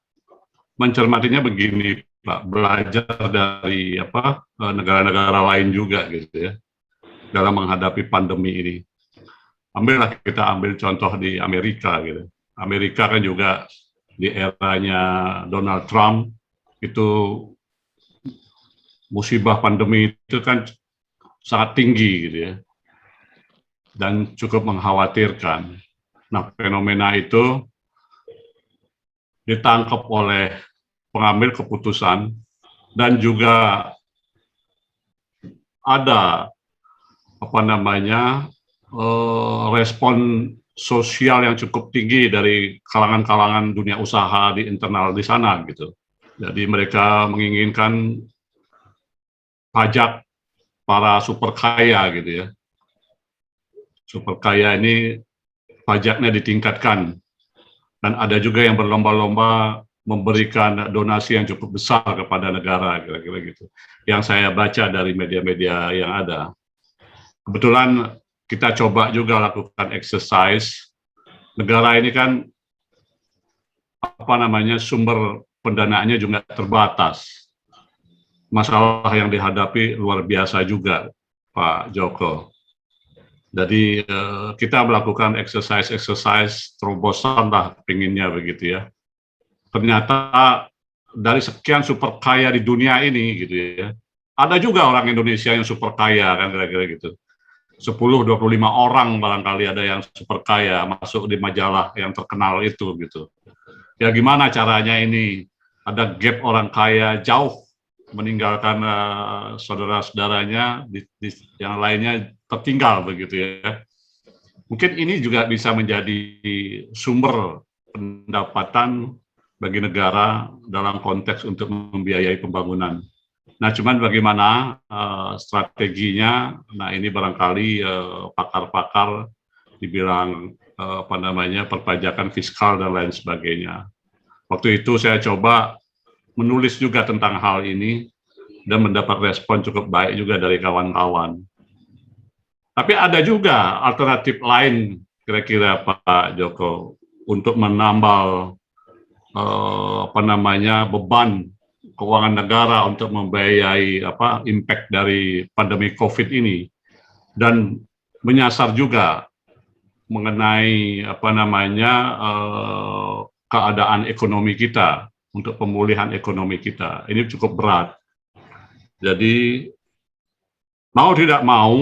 mencermatinya begini, Pak, belajar dari negara-negara lain juga gitu ya dalam menghadapi pandemi ini. Kita ambil contoh di Amerika gitu. Amerika kan juga di eranya Donald Trump itu musibah pandemi itu kan sangat tinggi gitu ya dan cukup mengkhawatirkan. Nah, fenomena itu ditangkap oleh pengambil keputusan dan juga ada respon sosial yang cukup tinggi dari kalangan-kalangan dunia usaha di internal di sana gitu. Jadi mereka menginginkan pajak para super kaya gitu ya. Super kaya ini pajaknya ditingkatkan. Dan ada juga yang berlomba-lomba memberikan donasi yang cukup besar kepada negara, kira-kira gitu. Yang saya baca dari media-media yang ada. Kebetulan kita coba juga lakukan exercise. Negara ini kan sumber pendanaannya juga terbatas. Masalah yang dihadapi luar biasa juga, Pak Joko. Jadi kita melakukan exercise terobosan lah pinginnya begitu ya. Ternyata dari sekian super kaya di dunia ini gitu ya, ada juga orang Indonesia yang super kaya kan kira-kira gitu. 10-25 orang barangkali ada yang super kaya masuk di majalah yang terkenal itu gitu. Ya gimana caranya ini? Ada gap orang kaya jauh meninggalkan saudara-saudaranya, yang lainnya tertinggal begitu ya. Mungkin ini juga bisa menjadi sumber pendapatan bagi negara dalam konteks untuk membiayai pembangunan. Nah, cuman bagaimana strateginya? Nah, ini barangkali pakar-pakar dibilang perpajakan fiskal dan lain sebagainya. Waktu itu saya coba menulis juga tentang hal ini dan mendapat respon cukup baik juga dari kawan-kawan. Tapi ada juga alternatif lain kira-kira Pak Joko untuk menambal beban keuangan negara untuk membiayai impact dari pandemi COVID ini, dan menyasar juga mengenai keadaan ekonomi kita, untuk pemulihan ekonomi kita. Ini cukup berat. Jadi mau tidak mau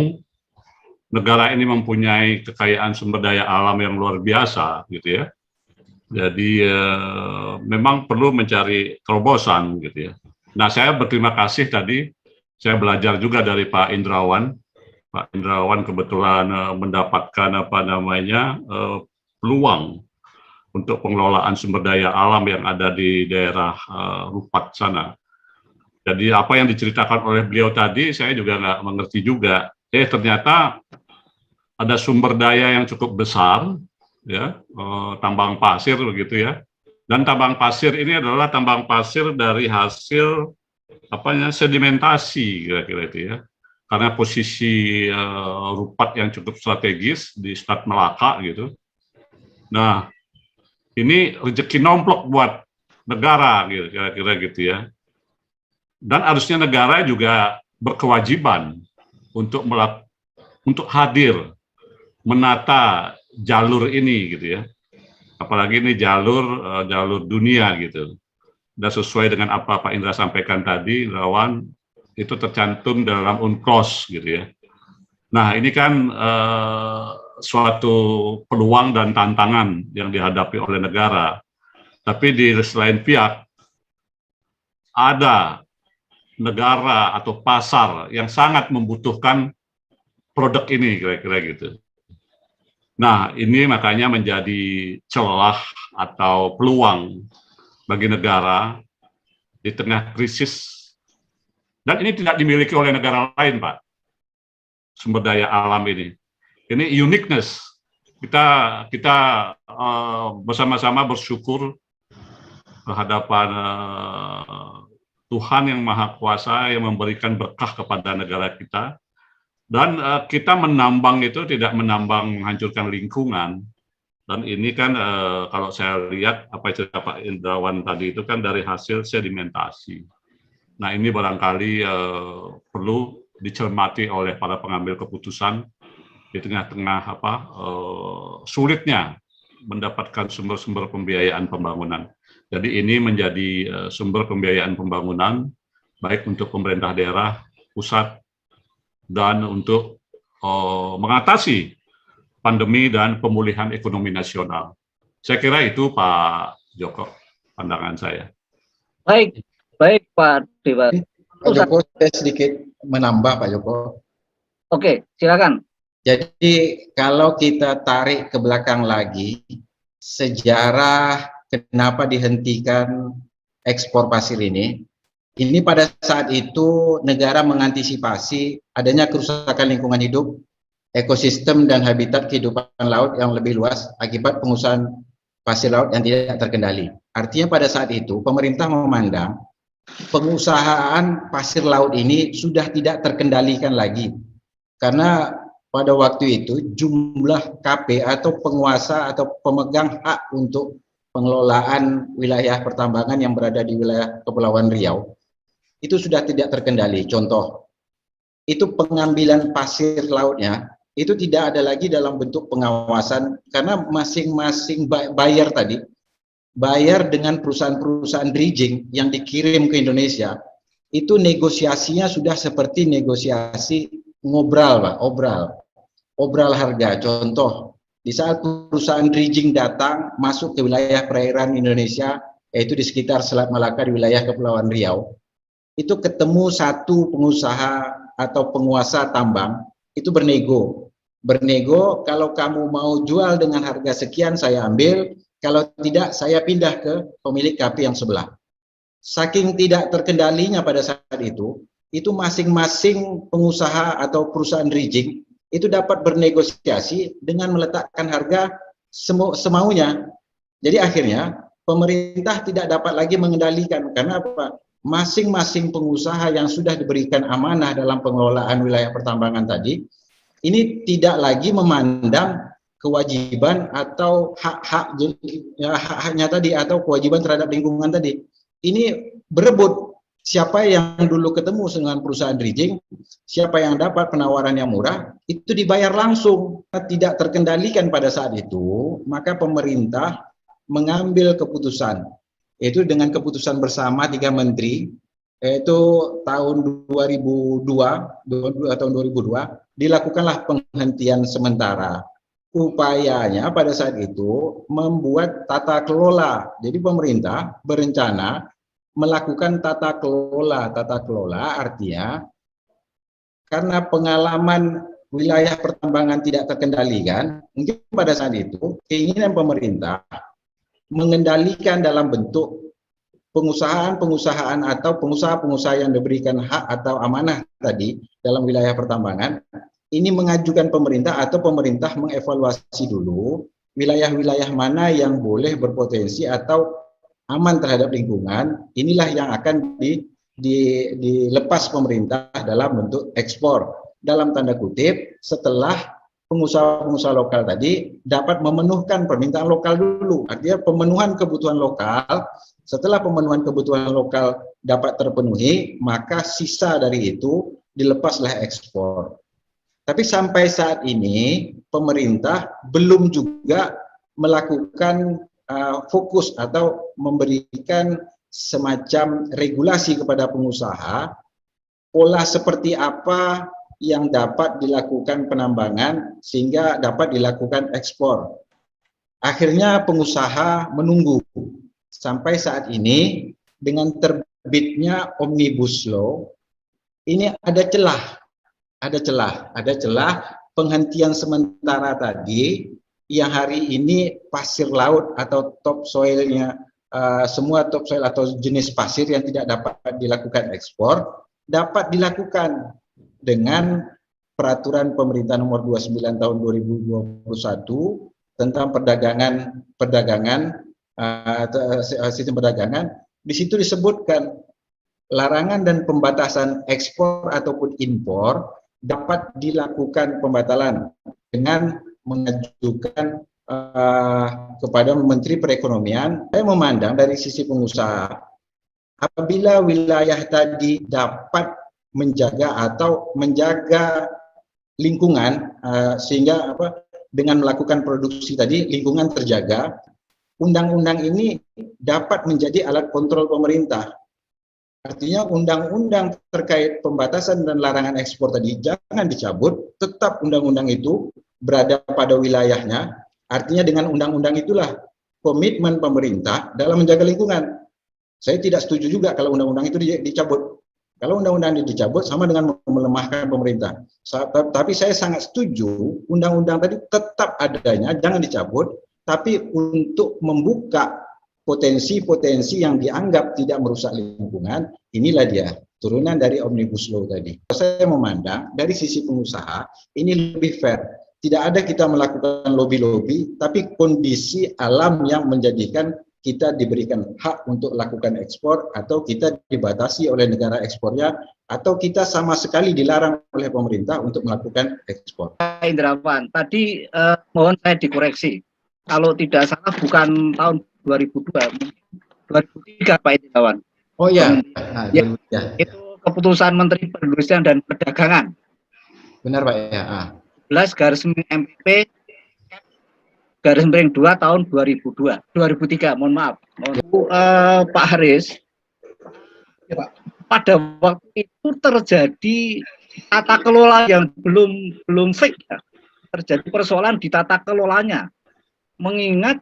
negara ini mempunyai kekayaan sumber daya alam yang luar biasa, gitu ya. Jadi memang perlu mencari terobosan, gitu ya. Nah, saya berterima kasih tadi, saya belajar juga dari Pak Indrawan. Pak Indrawan kebetulan mendapatkan peluang untuk pengelolaan sumber daya alam yang ada di daerah Rupat sana. Jadi apa yang diceritakan oleh beliau tadi, saya juga nggak mengerti juga. Ternyata ada sumber daya yang cukup besar, ya, tambang pasir begitu ya, dan tambang pasir ini adalah tambang pasir dari hasil sedimentasi kira-kira itu ya, karena posisi Rupat yang cukup strategis di Selat Melaka gitu. Nah, ini rezeki nomplok buat negara gitu, kira-kira gitu ya, dan harusnya negara juga berkewajiban untuk hadir menata jalur ini gitu ya, apalagi ini jalur dunia gitu. Dan sesuai dengan apa Pak Indra sampaikan tadi, Rawan, itu tercantum dalam UNCLOS gitu ya. Nah, ini kan suatu peluang dan tantangan yang dihadapi oleh negara. Tapi di selain pihak, ada negara atau pasar yang sangat membutuhkan produk ini, kira-kira gitu. Nah, ini makanya menjadi celah atau peluang bagi negara di tengah krisis. Dan ini tidak dimiliki oleh negara lain, Pak. Sumber daya alam ini. Ini uniqueness. Kita bersama-sama bersyukur kehadapan Tuhan yang Maha Kuasa yang memberikan berkah kepada negara kita. Dan kita menambang itu tidak menambang menghancurkan lingkungan. Dan ini kan kalau saya lihat apa yang cerita Pak Indrawan tadi itu kan dari hasil sedimentasi. Nah, ini barangkali perlu dicermati oleh para pengambil keputusan di tengah-tengah sulitnya mendapatkan sumber-sumber pembiayaan pembangunan. Jadi ini menjadi sumber pembiayaan pembangunan baik untuk pemerintah daerah, pusat, dan untuk mengatasi pandemi dan pemulihan ekonomi nasional. Saya kira itu Pak Joko, pandangan saya. Baik Pak Dewa. Pak Joko, saya sedikit menambah Pak Joko. Oke, silakan. Jadi kalau kita tarik ke belakang lagi, sejarah kenapa dihentikan ekspor pasir ini pada saat itu negara mengantisipasi adanya kerusakan lingkungan hidup, ekosistem dan habitat kehidupan laut yang lebih luas akibat pengusahaan pasir laut yang tidak terkendali. Artinya pada saat itu pemerintah memandang pengusahaan pasir laut ini sudah tidak terkendalikan lagi. Karena pada waktu itu jumlah KP atau penguasa atau pemegang hak untuk pengelolaan wilayah pertambangan yang berada di wilayah Kepulauan Riau itu sudah tidak terkendali. Contoh, itu pengambilan pasir lautnya itu tidak ada lagi dalam bentuk pengawasan karena masing-masing bayar dengan perusahaan-perusahaan dredging yang dikirim ke Indonesia itu negosiasinya sudah seperti negosiasi ngobral, Pak, obral harga. Contoh, di saat perusahaan dredging datang masuk ke wilayah perairan Indonesia, yaitu di sekitar Selat Malaka di wilayah Kepulauan Riau, itu ketemu satu pengusaha atau penguasa tambang, itu bernego, kalau kamu mau jual dengan harga sekian saya ambil, Kalau tidak, saya pindah ke pemilik KP yang sebelah. Saking tidak terkendalinya pada saat itu masing-masing pengusaha atau perusahaan rigging itu dapat bernegosiasi dengan meletakkan harga semaunya. Jadi akhirnya pemerintah tidak dapat lagi mengendalikan. Karena apa? Masing-masing pengusaha yang sudah diberikan amanah dalam pengelolaan wilayah pertambangan tadi, ini tidak lagi memandang kewajiban atau hak-haknya tadi atau kewajiban terhadap lingkungan tadi. Ini berebut siapa yang dulu ketemu dengan perusahaan rigging, siapa yang dapat penawaran yang murah, itu dibayar langsung. Tidak terkendalikan pada saat itu, maka pemerintah mengambil keputusan, yaitu dengan keputusan bersama 3 menteri, yaitu tahun 2002, dilakukanlah penghentian sementara. Upayanya pada saat itu membuat tata kelola. Jadi pemerintah berencana melakukan tata kelola. Tata kelola artinya karena pengalaman wilayah pertambangan tidak terkendalikan, mungkin pada saat itu keinginan pemerintah mengendalikan dalam bentuk pengusahaan atau pengusaha-pengusaha yang diberikan hak atau amanah tadi dalam wilayah pertambangan, ini mengajukan pemerintah atau pemerintah mengevaluasi dulu wilayah-wilayah mana yang boleh berpotensi atau aman terhadap lingkungan, inilah yang akan dilepas pemerintah dalam bentuk ekspor. Dalam tanda kutip, setelah pengusaha-pengusaha lokal tadi dapat memenuhkan permintaan lokal dulu. Artinya pemenuhan kebutuhan lokal, setelah pemenuhan kebutuhan lokal dapat terpenuhi, maka sisa dari itu dilepaslah ekspor. Tapi sampai saat ini, pemerintah belum juga melakukan fokus atau memberikan semacam regulasi kepada pengusaha, pola seperti apa yang dapat dilakukan penambangan sehingga dapat dilakukan ekspor. Akhirnya pengusaha menunggu sampai saat ini dengan terbitnya Omnibus Law, ini ada celah penghentian sementara tadi yang hari ini pasir laut atau topsoilnya, semua topsoil atau jenis pasir yang tidak dapat dilakukan ekspor dapat dilakukan dengan peraturan pemerintah nomor 29 tahun 2021 tentang sistem perdagangan. Di situ disebutkan larangan dan pembatasan ekspor ataupun impor dapat dilakukan pembatalan dengan mengajukan kepada Menteri Perekonomian. Saya memandang dari sisi pengusaha, apabila wilayah tadi dapat menjaga lingkungan sehingga dengan melakukan produksi tadi lingkungan terjaga, undang-undang ini dapat menjadi alat kontrol pemerintah. Artinya undang-undang terkait pembatasan dan larangan ekspor tadi jangan dicabut, tetap undang-undang itu berada pada wilayahnya. Artinya dengan undang-undang itulah komitmen pemerintah dalam menjaga lingkungan. Saya tidak setuju juga kalau undang-undang itu dicabut. Kalau undang-undang ini dicabut sama dengan melemahkan pemerintah. Tapi saya sangat setuju undang-undang tadi tetap adanya, jangan dicabut, tapi untuk membuka potensi-potensi yang dianggap tidak merusak lingkungan, inilah dia turunan dari Omnibus Law tadi. Saya memandang dari sisi pengusaha ini lebih fair. Tidak ada kita melakukan lobby-lobby, tapi kondisi alam yang menjadikan kita diberikan hak untuk lakukan ekspor, atau kita dibatasi oleh negara ekspornya, atau kita sama sekali dilarang oleh pemerintah untuk melakukan ekspor. Pak Indrawan, tadi mohon saya dikoreksi. Kalau tidak salah bukan tahun 2003 Pak Indrawan. Oh ya, Itu keputusan Menteri Perindustrian dan Perdagangan. Benar Pak ya. 11/MPP garis miring 2 tahun 2003, mohon maaf. Pak Haris, Ya, Pak. pada waktu itu terjadi tata kelola yang belum fix ya. Terjadi persoalan di tata kelolanya. Mengingat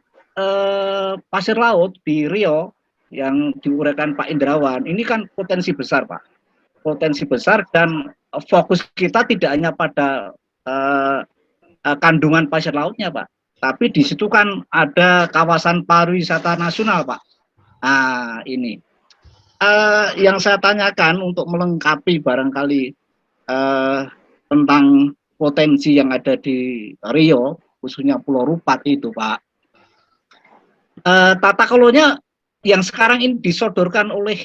pasir laut di Riau yang diuraikan Pak Indrawan, ini kan potensi besar Pak. Potensi besar, dan fokus kita tidak hanya pada kandungan pasir lautnya Pak, Tapi di situ kan ada kawasan pariwisata nasional, Pak. Nah, ini yang saya tanyakan untuk melengkapi barangkali tentang potensi yang ada di Riau, khususnya Pulau Rupat itu, Pak. Tata kelolanya yang sekarang ini disodorkan oleh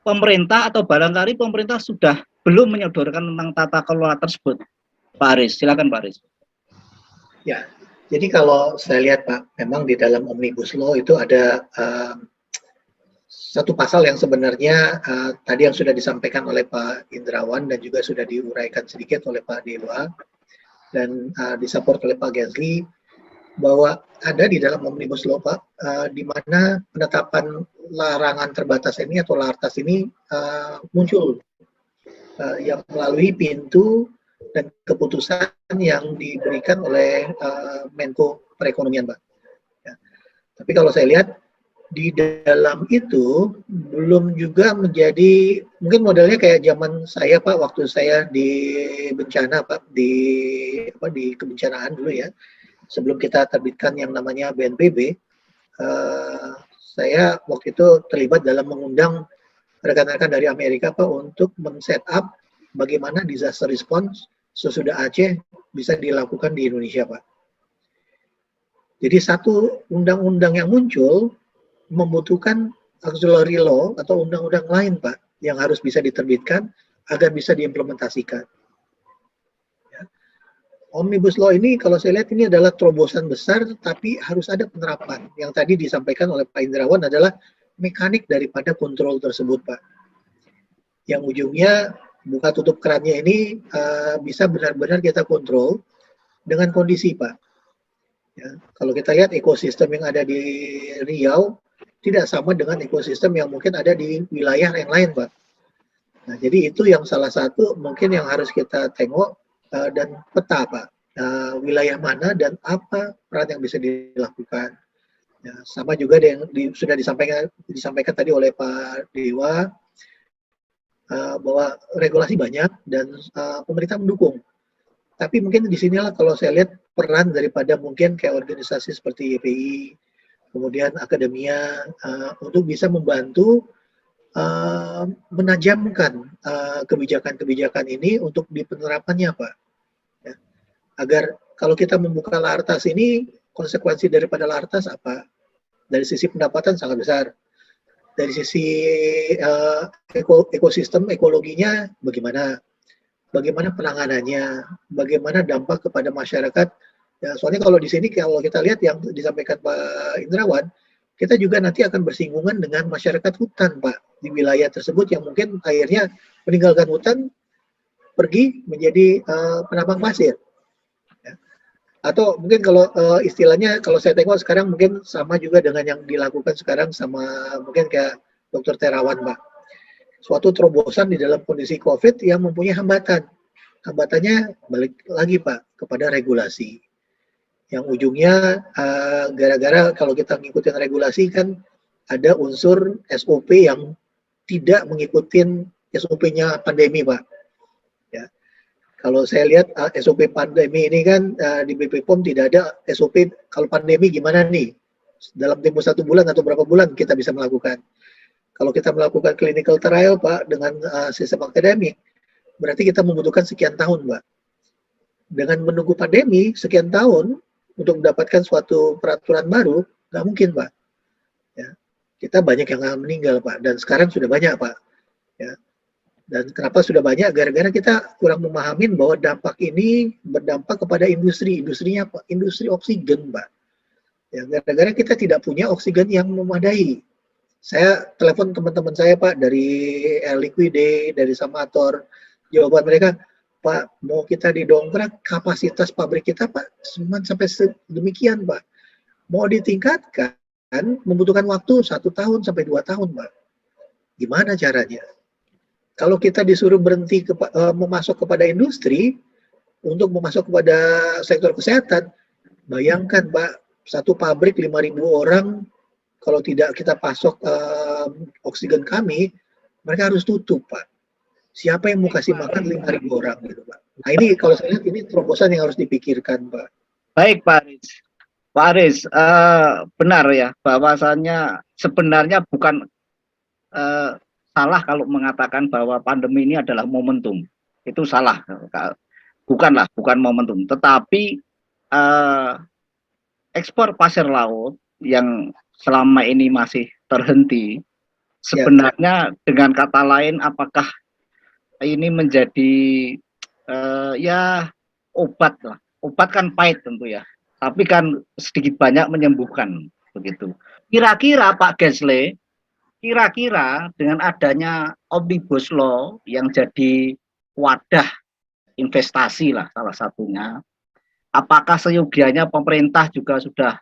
pemerintah atau barangkali pemerintah sudah belum menyodorkan tentang tata kelola tersebut, Pak Aris. Silakan, Pak Aris. Ya, jadi kalau saya lihat Pak, memang di dalam Omnibus Law itu ada satu pasal yang sebenarnya tadi yang sudah disampaikan oleh Pak Indrawan dan juga sudah diuraikan sedikit oleh Pak Dewa dan disupport oleh Pak Gensli, bahwa ada di dalam Omnibus Law Pak, di mana penetapan larangan terbatas ini atau LARTAS ini muncul yang melalui pintu dan keputusan yang diberikan oleh Menko Perekonomian Pak. Ya. Tapi kalau saya lihat di dalam itu belum juga menjadi, mungkin modelnya kayak zaman saya Pak, waktu saya di bencana Pak, di kebencanaan dulu ya. Sebelum kita terbitkan yang namanya BNPB, saya waktu itu terlibat dalam mengundang rekan-rekan dari Amerika Pak untuk men-set up bagaimana disaster response sesudah Aceh bisa dilakukan di Indonesia Pak. Jadi satu undang-undang yang muncul membutuhkan auxiliary law atau undang-undang lain Pak yang harus bisa diterbitkan agar bisa diimplementasikan. Omnibus Law ini kalau saya lihat ini adalah terobosan besar, tapi harus ada penerapan. Yang tadi disampaikan oleh Pak Indrawan adalah mekanik daripada kontrol tersebut, Pak. Yang ujungnya buka tutup kerannya ini bisa benar-benar kita kontrol dengan kondisi, Pak. Ya, kalau kita lihat ekosistem yang ada di Riau tidak sama dengan ekosistem yang mungkin ada di wilayah yang lain, Pak. Nah, jadi itu yang salah satu mungkin yang harus kita tengok dan peta Pak, wilayah mana dan apa peran yang bisa dilakukan. Ya, sama juga yang sudah disampaikan tadi oleh Pak Dewa bahwa regulasi banyak dan pemerintah mendukung. Tapi mungkin di sinilah kalau saya lihat peran daripada mungkin kayak organisasi seperti YPI, kemudian akademia untuk bisa membantu menajamkan kebijakan-kebijakan ini untuk di penerapannya Pak. Agar kalau kita membuka LARTAS ini, konsekuensi daripada LARTAS apa? Dari sisi pendapatan sangat besar. Dari sisi ekosistem, ekologinya bagaimana? Bagaimana penanganannya? Bagaimana dampak kepada masyarakat? Ya, soalnya kalau di sini, kalau kita lihat yang disampaikan Pak Indrawan, kita juga nanti akan bersinggungan dengan masyarakat hutan, Pak, di wilayah tersebut yang mungkin akhirnya meninggalkan hutan, pergi menjadi penambang pasir. Atau mungkin kalau istilahnya kalau saya tengok sekarang mungkin sama juga dengan yang dilakukan sekarang sama mungkin kayak Dr. Terawan Pak. Suatu terobosan di dalam kondisi COVID yang mempunyai hambatan. Hambatannya balik lagi Pak kepada regulasi. Yang ujungnya gara-gara kalau kita ngikutin regulasi kan ada unsur SOP yang tidak mengikuti SOP-nya pandemi Pak. Kalau saya lihat SOP pandemi ini kan di BPOM tidak ada SOP kalau pandemi gimana nih dalam tempo 1 bulan atau berapa bulan kita bisa melakukan. Kalau kita melakukan clinical trial Pak dengan sistem akademik berarti kita membutuhkan sekian tahun Pak. Dengan menunggu pandemi sekian tahun untuk mendapatkan suatu peraturan baru nggak mungkin Pak. Ya, kita banyak yang meninggal Pak dan sekarang sudah banyak Pak. Ya. Dan kenapa sudah banyak? Gara-gara kita kurang memahamin bahwa dampak ini berdampak kepada industrinya, Pak. Industri oksigen, Pak. Ya, gara-gara kita tidak punya oksigen yang memadai. Saya telepon teman-teman saya, Pak, dari Liquide, dari Samator. Jawaban mereka, Pak, mau kita didongkrak kapasitas pabrik kita, Pak, cuma sampai sedemikian, Pak. Mau ditingkatkan, membutuhkan waktu 1 tahun sampai 2 tahun, Pak. Gimana caranya? Kalau kita disuruh berhenti memasok kepada industri untuk memasok kepada sektor kesehatan, bayangkan Pak, satu pabrik 5.000 orang, kalau tidak kita pasok oksigen kami, mereka harus tutup Pak. Siapa yang mau kasih makan 5.000 orang gitu Pak? Nah ini kalau saya lihat ini terobosan yang harus dipikirkan Pak. Baik Pak Aris. Pak Aris, benar ya bahwasannya sebenarnya bukan salah kalau mengatakan bahwa pandemi ini adalah momentum. Itu salah, bukan momentum. Tetapi ekspor pasir laut yang selama ini masih terhenti, sebenarnya dengan kata lain, apakah ini menjadi ya obat lah. Obat kan pahit tentu ya, tapi kan sedikit banyak menyembuhkan begitu. Kira-kira Pak Gesle, kira-kira dengan adanya Omnibus Law yang jadi wadah investasi lah salah satunya, apakah seyogianya pemerintah juga sudah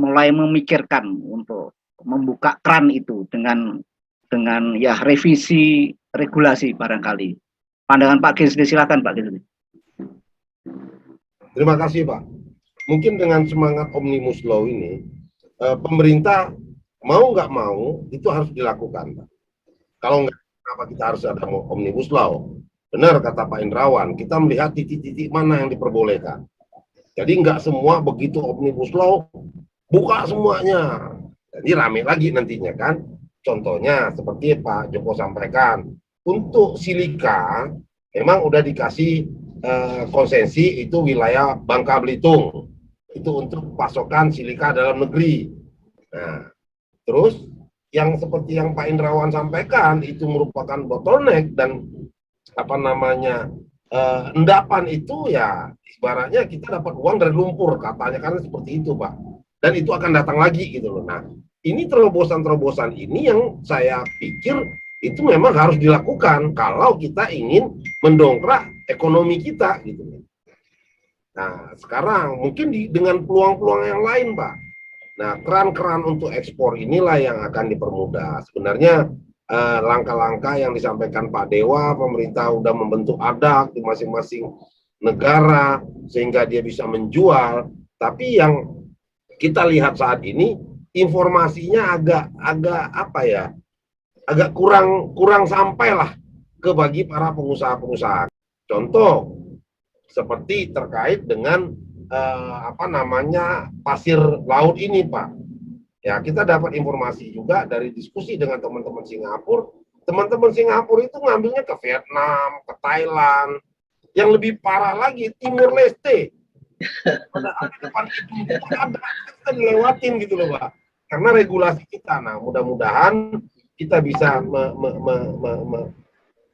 mulai memikirkan untuk membuka keran itu dengan ya revisi regulasi barangkali. Pandangan Pak Gesle, silakan Pak Gesle. Terima kasih Pak. Mungkin dengan semangat Omnibus Law ini, pemerintah mau nggak mau itu harus dilakukan, Pak. Kalau nggak, kenapa kita harus ada Omnibus Law? Benar kata Pak Indrawan, kita melihat titik-titik mana yang diperbolehkan. Jadi nggak semua begitu Omnibus Law, buka semuanya. Jadi rame lagi nantinya kan. Contohnya seperti Pak Joko sampaikan, untuk silika memang udah dikasih konsesi itu wilayah Bangka Belitung. Itu untuk pasokan silika dalam negeri. Nah, terus yang seperti yang Pak Indrawan sampaikan itu merupakan bottleneck dan apa namanya endapan itu ya ibaratnya kita dapat uang dari lumpur katanya kan seperti itu Pak. Dan itu akan datang lagi gitu loh. Nah, ini terobosan-terobosan ini yang saya pikir itu memang harus dilakukan kalau kita ingin mendongkrak ekonomi kita gitu. Nah, sekarang mungkin dengan peluang-peluang yang lain, Pak. Nah, keran-keran untuk ekspor inilah yang akan dipermudah. Sebenarnya langkah-langkah yang disampaikan Pak Dewa, pemerintah sudah membentuk ADAK di masing-masing negara sehingga dia bisa menjual. Tapi yang kita lihat saat ini informasinya agak kurang sampailah ke bagi para pengusaha-pengusaha. Contoh seperti terkait dengan pasir laut ini, Pak. Ya, kita dapat informasi juga dari diskusi dengan teman-teman Singapura. Teman-teman Singapura itu ngambilnya ke Vietnam, ke Thailand. Yang lebih parah lagi, Timur Leste. Pada depan itu kita dilewatin gitu loh, Pak. Karena regulasi kita. Nah, mudah-mudahan kita bisa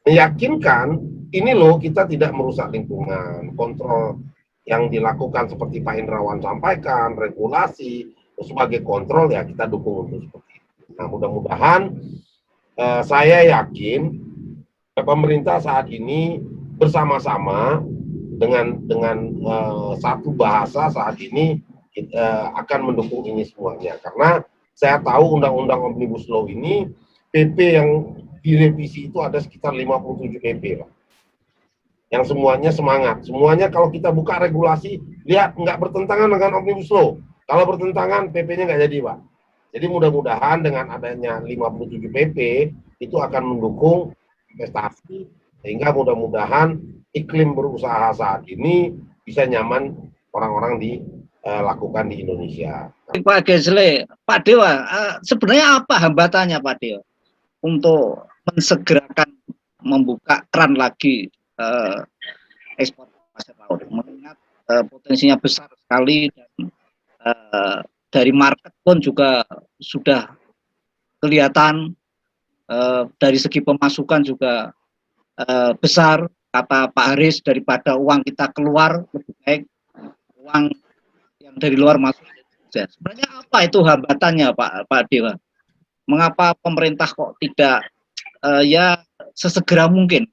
meyakinkan ini loh kita tidak merusak lingkungan. Kontrol yang dilakukan seperti Pak Indrawan sampaikan, regulasi sebagai kontrol ya kita dukung untuk seperti itu. Nah, mudah-mudahan saya yakin pemerintah saat ini bersama-sama dengan satu bahasa saat ini akan mendukung ini semuanya. Karena saya tahu undang-undang Omnibus Law ini PP yang direvisi itu ada sekitar 57 PP, Pak. Yang semuanya semangat. Semuanya kalau kita buka regulasi, lihat nggak bertentangan dengan Omnibus Law. Kalau bertentangan, PP-nya nggak jadi, Pak. Jadi mudah-mudahan dengan adanya 57 PP, itu akan mendukung investasi, sehingga mudah-mudahan iklim berusaha saat ini bisa nyaman orang-orang dilakukan di Indonesia. Pak Gesle, Pak Dewa, sebenarnya apa hambatannya Pak Dewa untuk mensegerakan membuka keran lagi ekspor pasir laut, mengingat potensinya besar sekali dan dari market pun juga sudah kelihatan, dari segi pemasukan juga besar. Kata Pak Haris, daripada uang kita keluar lebih baik uang yang dari luar masuk. Sebenarnya apa itu hambatannya Pak Dewa? Mengapa pemerintah kok tidak ya sesegera mungkin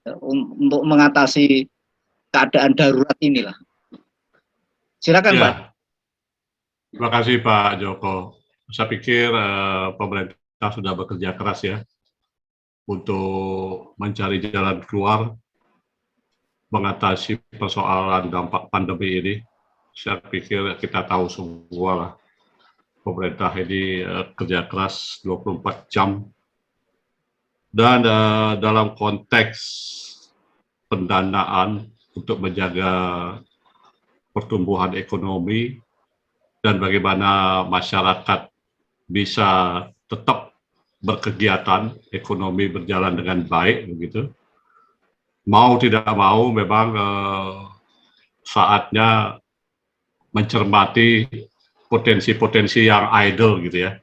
untuk mengatasi keadaan darurat inilah? Silakan ya. Pak. Terima kasih Pak Joko. Saya pikir pemerintah sudah bekerja keras ya untuk mencari jalan keluar mengatasi persoalan dampak pandemi ini. Saya pikir kita tahu semua lah, pemerintah ini kerja keras 24 jam. Dan dalam konteks pendanaan untuk menjaga pertumbuhan ekonomi, dan bagaimana masyarakat bisa tetap berkegiatan, ekonomi berjalan dengan baik begitu. Mau tidak mau memang saatnya mencermati potensi-potensi yang idle gitu ya.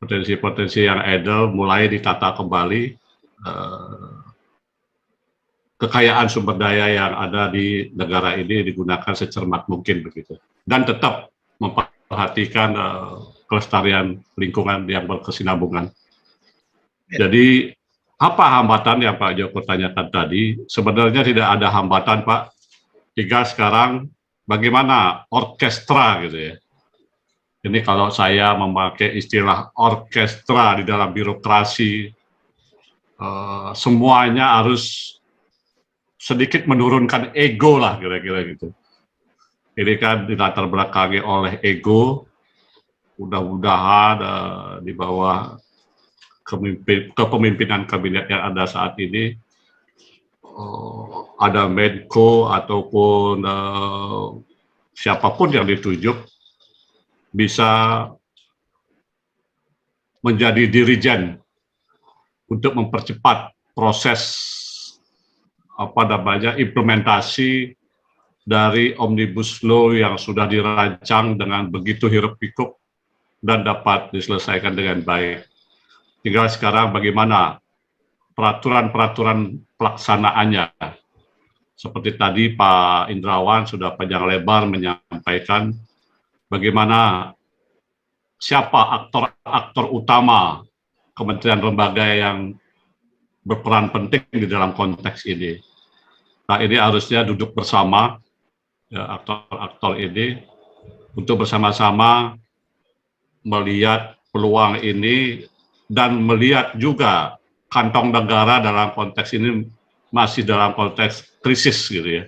Potensi-potensi yang idle mulai ditata kembali, kekayaan sumber daya yang ada di negara ini digunakan secermat mungkin begitu. Dan tetap memperhatikan kelestarian lingkungan yang berkesinambungan. Jadi apa hambatan yang Pak Joko tanyakan tadi? Sebenarnya tidak ada hambatan, Pak. Tinggal sekarang bagaimana orkestra gitu ya. Ini kalau saya memakai istilah orkestra di dalam birokrasi, semuanya harus sedikit menurunkan ego lah kira-kira gitu. Ini kan dilatar belakangi oleh ego, mudah-mudahan di bawah kepemimpinan kabinet yang ada saat ini, ada Menko ataupun siapapun yang ditunjuk bisa menjadi dirijen untuk mempercepat proses implementasi dari Omnibus Law yang sudah dirancang dengan begitu hiruk pikuk dan dapat diselesaikan dengan baik. Tinggal sekarang bagaimana peraturan-peraturan pelaksanaannya. Seperti tadi Pak Indrawan sudah panjang lebar menyampaikan bagaimana siapa aktor-aktor utama kementerian lembaga yang berperan penting di dalam konteks ini. Nah, ini harusnya duduk bersama ya, aktor-aktor ini untuk bersama-sama melihat peluang ini dan melihat juga kantong negara dalam konteks ini masih dalam konteks krisis gitu ya.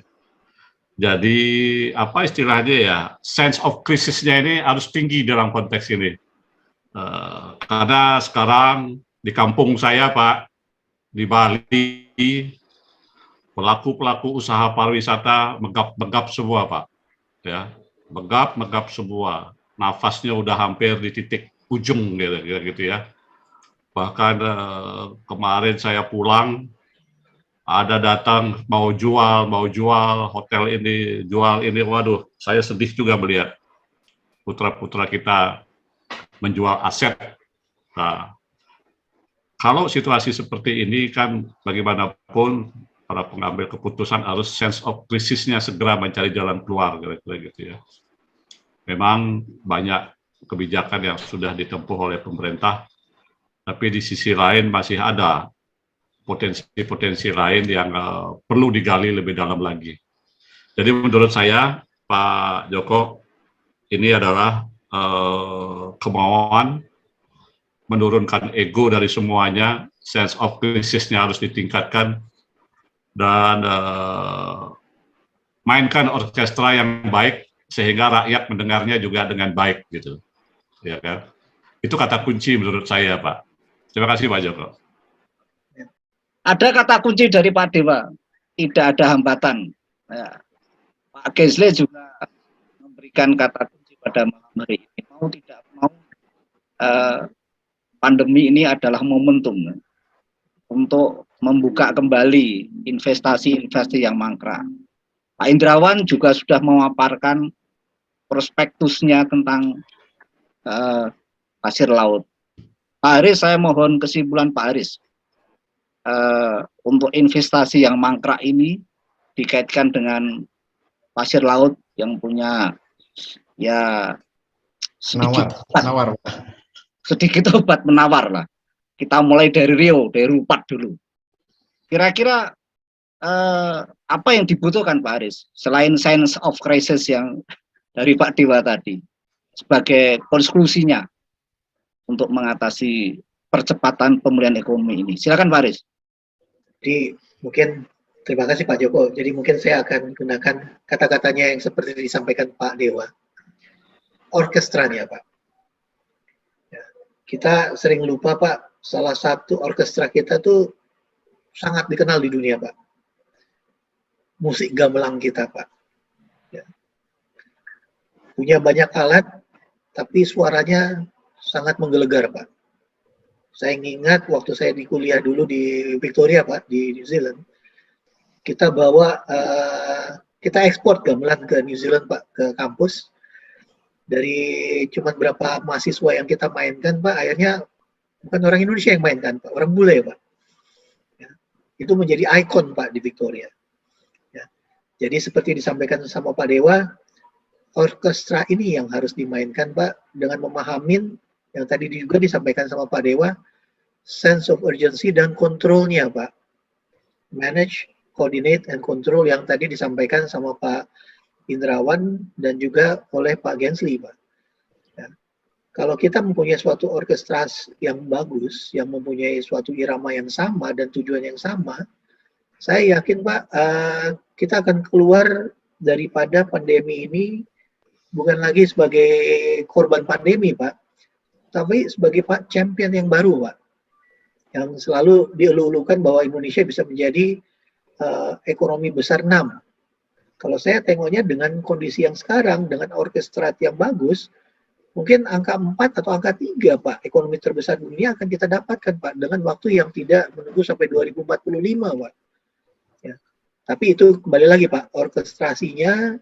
Jadi apa istilahnya ya, sense of krisisnya ini harus tinggi dalam konteks ini. Karena sekarang di kampung saya Pak, di Bali, pelaku-pelaku usaha pariwisata megap-megap semua Pak, ya megap-megap semua, nafasnya udah hampir di titik ujung gitu ya. Bahkan kemarin saya pulang, ada datang mau jual hotel ini, jual ini, waduh, saya sedih juga melihat putra-putra kita menjual aset. Nah, kalau situasi seperti ini kan bagaimanapun para pengambil keputusan harus sense of krisisnya segera mencari jalan keluar kira-kira gitu ya. Memang banyak kebijakan yang sudah ditempuh oleh pemerintah, tapi di sisi lain masih ada potensi-potensi lain yang perlu digali lebih dalam lagi. Jadi menurut saya Pak Joko ini adalah kemauan menurunkan ego dari semuanya, sense of krisisnya harus ditingkatkan, dan mainkan orkestra yang baik sehingga rakyat mendengarnya juga dengan baik gitu, ya kan? Itu kata kunci menurut saya, Pak. Terima kasih Pak Joko. Ada kata kunci dari Pak Dewa, tidak ada hambatan. Ya. Pak Gesle juga memberikan kata kunci pada malam hari ini. Mau tidak mau, pandemi ini adalah momentum untuk membuka kembali investasi-investasi yang mangkrak. Pak Indrawan juga sudah memaparkan prospektusnya tentang pasir laut. Pak Haris, saya mohon kesimpulan Pak Haris. Untuk investasi yang mangkrak ini dikaitkan dengan pasir laut yang punya ya sedikit obat menawar lah. Kita mulai dari Rio, dari Rupat dulu. Kira-kira apa yang dibutuhkan Pak Haris selain sense of crisis yang dari Pak Dewa tadi sebagai konklusinya untuk mengatasi percepatan pemulihan ekonomi ini? Silakan Pak Haris. Jadi mungkin terima kasih Pak Joko. Jadi mungkin saya akan gunakan kata-katanya yang seperti disampaikan Pak Dewa. Orkestranya Pak. Ya, kita sering lupa Pak, salah satu orkestra kita tuh sangat dikenal di dunia Pak. Musik gamelan kita Pak. Ya. Punya banyak alat, tapi suaranya sangat menggelegar, Pak. Saya ingat waktu saya di kuliah dulu di Victoria, Pak, di New Zealand, kita bawa, kita ekspor gamelan ke New Zealand, Pak, ke kampus. Dari cuma berapa mahasiswa yang kita mainkan, Pak, akhirnya bukan orang Indonesia yang mainkan, Pak, orang bule, Pak. Ya, itu menjadi ikon, Pak, di Victoria. Ya, jadi seperti disampaikan sama Pak Dewa, orkestra ini yang harus dimainkan, Pak, dengan memahamin yang tadi juga disampaikan sama Pak Dewa, sense of urgency dan kontrolnya, Pak. Manage, coordinate, and control yang tadi disampaikan sama Pak Indrawan dan juga oleh Pak Gensli, Pak. Ya. Kalau kita mempunyai suatu orkestra yang bagus, yang mempunyai suatu irama yang sama dan tujuan yang sama, saya yakin, Pak, kita akan keluar daripada pandemi ini bukan lagi sebagai korban pandemi, Pak, tapi sebagai Pak champion yang baru, Pak, yang selalu dielu-elukan bahwa Indonesia bisa menjadi ekonomi besar 6. Kalau saya tengoknya dengan kondisi yang sekarang, dengan orkestra yang bagus, mungkin angka 4 atau angka 3, Pak, ekonomi terbesar dunia akan kita dapatkan, Pak, dengan waktu yang tidak menunggu sampai 2045, Pak. Ya. Tapi itu kembali lagi, Pak, orkestrasinya,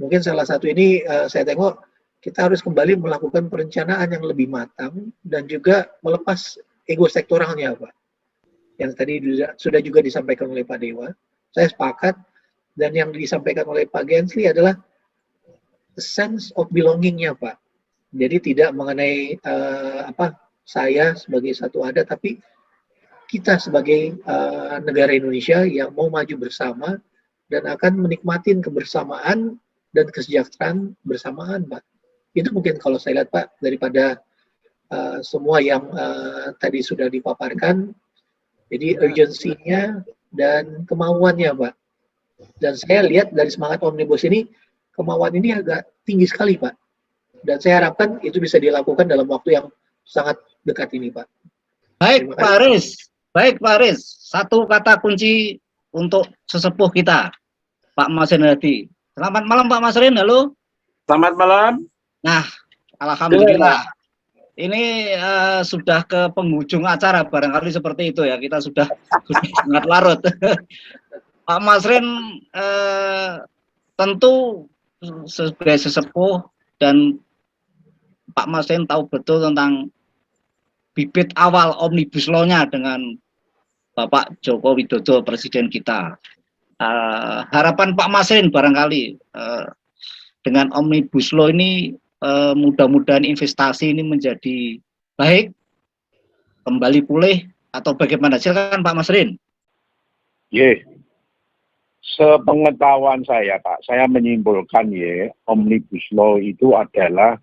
mungkin salah satu ini saya tengok, kita harus kembali melakukan perencanaan yang lebih matang, dan juga melepas ego sektoralnya, Pak. Yang tadi sudah juga disampaikan oleh Pak Dewa, saya sepakat. Dan yang disampaikan oleh Pak Gensli adalah sense of belonging-nya, Pak. Jadi tidak mengenai saya sebagai satu adat, tapi kita sebagai negara Indonesia yang mau maju bersama dan akan menikmati kebersamaan dan kesejahteraan bersamaan, Pak. Itu mungkin kalau saya lihat, Pak, daripada semua yang tadi sudah dipaparkan. Jadi urgensinya dan kemauannya, Pak. Dan saya lihat dari semangat Omnibus ini, kemauan ini agak tinggi sekali, Pak. Dan saya harapkan itu bisa dilakukan dalam waktu yang sangat dekat ini, Pak. Baik, Pak Aris. Baik, Pak Aris. Satu kata kunci untuk sesepuh kita, Pak Masrin Hadi. Selamat malam, Pak Masrin. Halo. Selamat malam. Nah, alhamdulillah. Ini sudah ke penghujung acara, barangkali seperti itu ya. Kita sudah sangat larut. Pak Masrin tentu sebagai sesepuh dan Pak Masrin tahu betul tentang bibit awal Omnibus Law-nya dengan Bapak Joko Widodo, Presiden kita. Harapan Pak Masrin barangkali dengan Omnibus Law ini mudah-mudahan investasi ini menjadi baik, kembali pulih, atau bagaimana? Silakan Pak Masrin. Sepengetahuan saya, Pak, saya menyimpulkan Omnibus Law itu adalah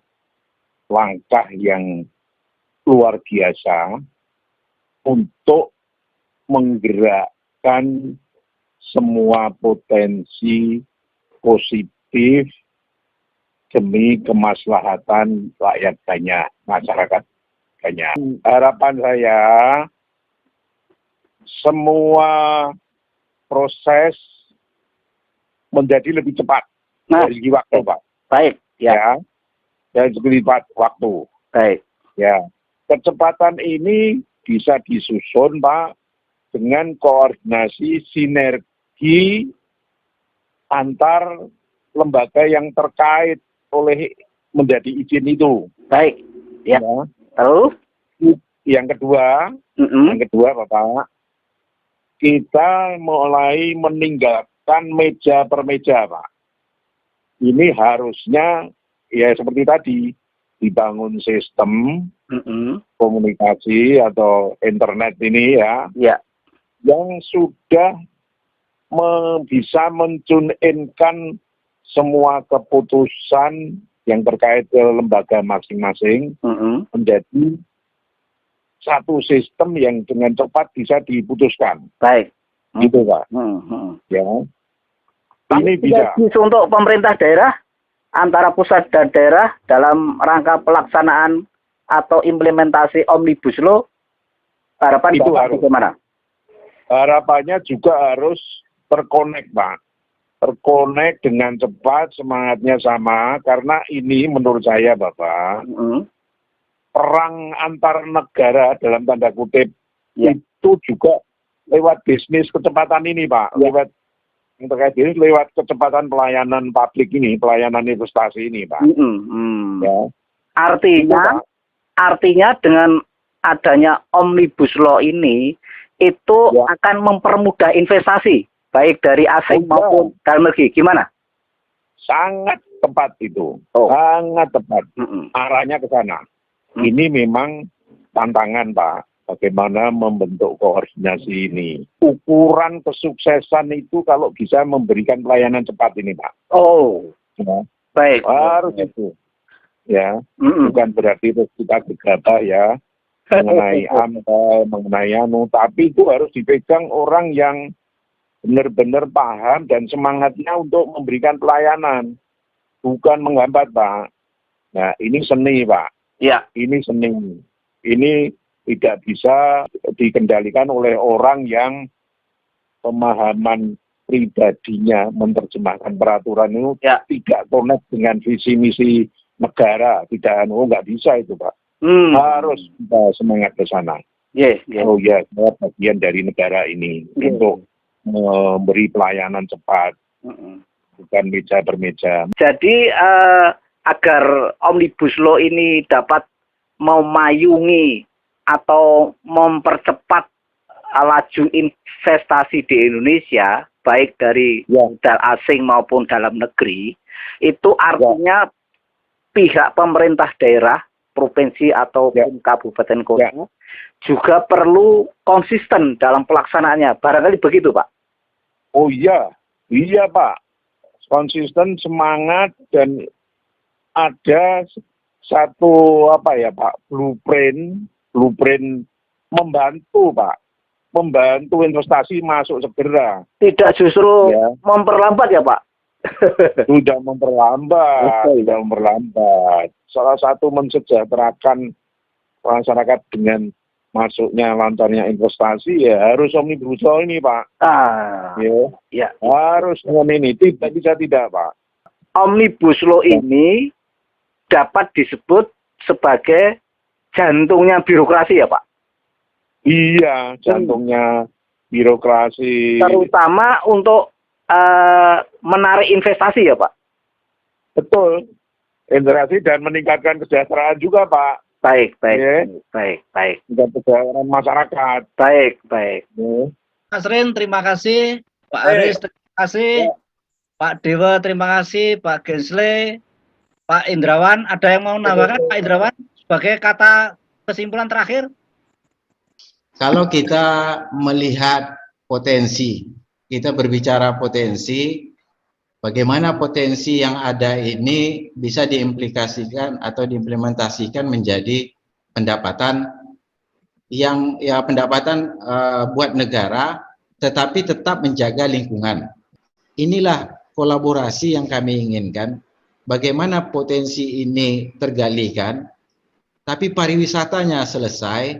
langkah yang luar biasa untuk menggerakkan semua potensi positif demi kemaslahatan rakyat banyak, masyarakat banyak. Harapan saya semua proses menjadi lebih cepat dari segi waktu, Pak. Baik, ya. Dari segi waktu. Baik. Ya. Kecepatan ini bisa disusun, Pak, dengan koordinasi sinergi antar lembaga yang terkait oleh menjadi izin itu. Baik. Ya. Terus? Yang kedua, Bapak, kita mulai meninggalkan meja per meja, Pak. Ini harusnya ya seperti tadi, dibangun sistem komunikasi atau internet ini ya, yang sudah bisa mencune-in-kan semua keputusan yang terkait ke lembaga masing-masing menjadi satu sistem yang dengan cepat bisa diputuskan. Baik. Gitu, Pak. Ya. Ini bisa. Untuk pemerintah daerah, antara pusat dan daerah dalam rangka pelaksanaan atau implementasi Omnibus Law, harapan itu Bapak bagaimana? Harapannya juga harus terkonek, Pak. terkonek dengan cepat, semangatnya sama, karena ini menurut saya Bapak, perang antar negara dalam tanda kutip itu juga lewat bisnis kecepatan ini Pak, lewat yang terkait ini lewat kecepatan pelayanan publik ini, pelayanan investasi ini Pak. Ya. Artinya dengan adanya Omnibus Law ini itu akan mempermudah investasi baik dari asing maupun dalam negeri. Gimana? Sangat tepat itu, sangat tepat. Arahnya ke sana. Ini memang tantangan Pak, bagaimana membentuk koordinasi ini. Ukuran kesuksesan itu kalau bisa memberikan pelayanan cepat ini Pak. Ya. Baik. Harus itu. Ya, bukan berarti terus kita gegabah ya mengenai AMDAL, mengenai tapi itu harus dipegang orang yang benar-benar paham dan semangatnya untuk memberikan pelayanan, bukan menghambat Pak. Nah ini seni Pak, ini seni, ini tidak bisa dikendalikan oleh orang yang pemahaman pribadinya menerjemahkan peraturan itu tidak connect dengan visi misi negara, nggak bisa itu Pak. Harus kita semangat ke sana. Oh ya, saya bagian dari negara ini untuk memberi pelayanan cepat, bukan meja per meja. Jadi agar Omnibus Law ini dapat memayungi atau mempercepat laju investasi di Indonesia, baik dari modal asing maupun dalam negeri, itu artinya pihak pemerintah daerah, provinsi ataupun kabupaten kota juga perlu konsisten dalam pelaksanaannya. Barangkali begitu Pak? Oh iya Pak, konsisten, semangat, dan ada satu Pak, blueprint membantu Pak, membantu investasi masuk segera. Tidak justru memperlambat ya Pak? Sudah memperlambat. Salah satu mensejahterakan masyarakat dengan masuknya lancarnya investasi harus Omnibus Law ini Pak. Harus dengan ini, tidak bisa tidak Pak. Omnibus Law ini dapat disebut sebagai jantungnya birokrasi ya Pak? Iya, jantungnya birokrasi. Terutama untuk menarik investasi ya Pak? Betul, investasi dan meningkatkan kesejahteraan juga Pak. Baik. Dan kesejahteraan masyarakat. Baik. Mas Rin, terima kasih. Pak Aris, terima kasih. Pak Dewa, terima kasih. Pak Gensle, Pak Indrawan, ada yang mau menambahkan Pak Indrawan sebagai kata kesimpulan terakhir? Kalau kita melihat potensi, kita berbicara potensi, bagaimana potensi yang ada ini bisa diimplikasikan atau diimplementasikan menjadi pendapatan yang pendapatan buat negara, tetapi tetap menjaga lingkungan. Inilah kolaborasi yang kami inginkan. Bagaimana potensi ini tergalikan, tapi pariwisatanya selesai,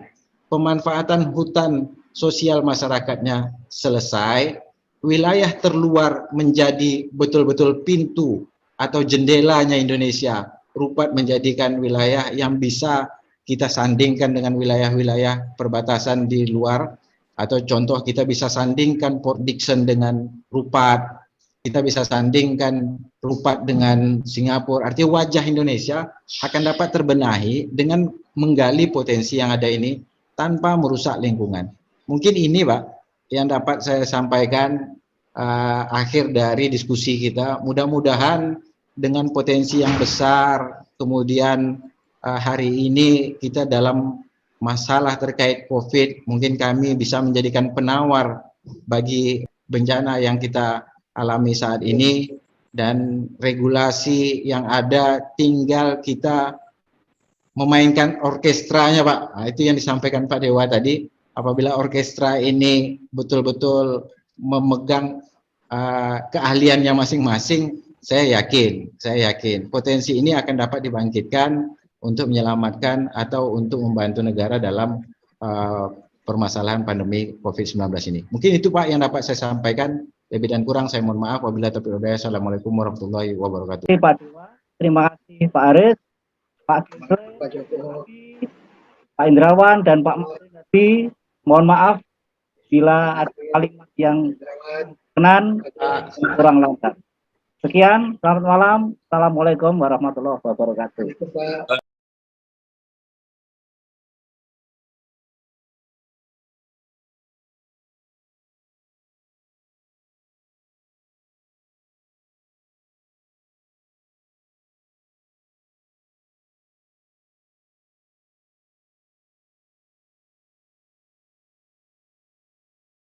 pemanfaatan hutan sosial masyarakatnya selesai, wilayah terluar menjadi betul-betul pintu atau jendelanya Indonesia, Rupat menjadikan wilayah yang bisa kita sandingkan dengan wilayah-wilayah perbatasan di luar, atau contoh kita bisa sandingkan Port Dickson dengan Rupat, kita bisa sandingkan Rupat dengan Singapura. Artinya wajah Indonesia akan dapat terbenahi dengan menggali potensi yang ada ini tanpa merusak lingkungan. Mungkin ini Pak yang dapat saya sampaikan akhir dari diskusi kita. Mudah-mudahan dengan potensi yang besar, kemudian hari ini kita dalam masalah terkait COVID, mungkin kami bisa menjadikan penawar bagi bencana yang kita alami saat ini, dan regulasi yang ada tinggal kita memainkan orkestranya Pak. Nah, itu yang disampaikan Pak Dewa tadi. Apabila orkestra ini betul-betul memegang keahliannya masing-masing, saya yakin potensi ini akan dapat dibangkitkan untuk menyelamatkan atau untuk membantu negara dalam permasalahan pandemi COVID-19 ini. Mungkin itu Pak yang dapat saya sampaikan. Lebih dan kurang saya mohon maaf. Wabillahi taufiq wal hidayah. Assalamualaikum warahmatullahi wabarakatuh. Pak Dewa, terima kasih Pak Aris, Pak Jose, Pak Joko. Pak Indrawan, dan Pak Masrin tadi. Mohon maaf bila ada kalimat yang berkenan kurang lancar. Sekian, selamat malam. Assalamualaikum warahmatullahi wabarakatuh. Pak.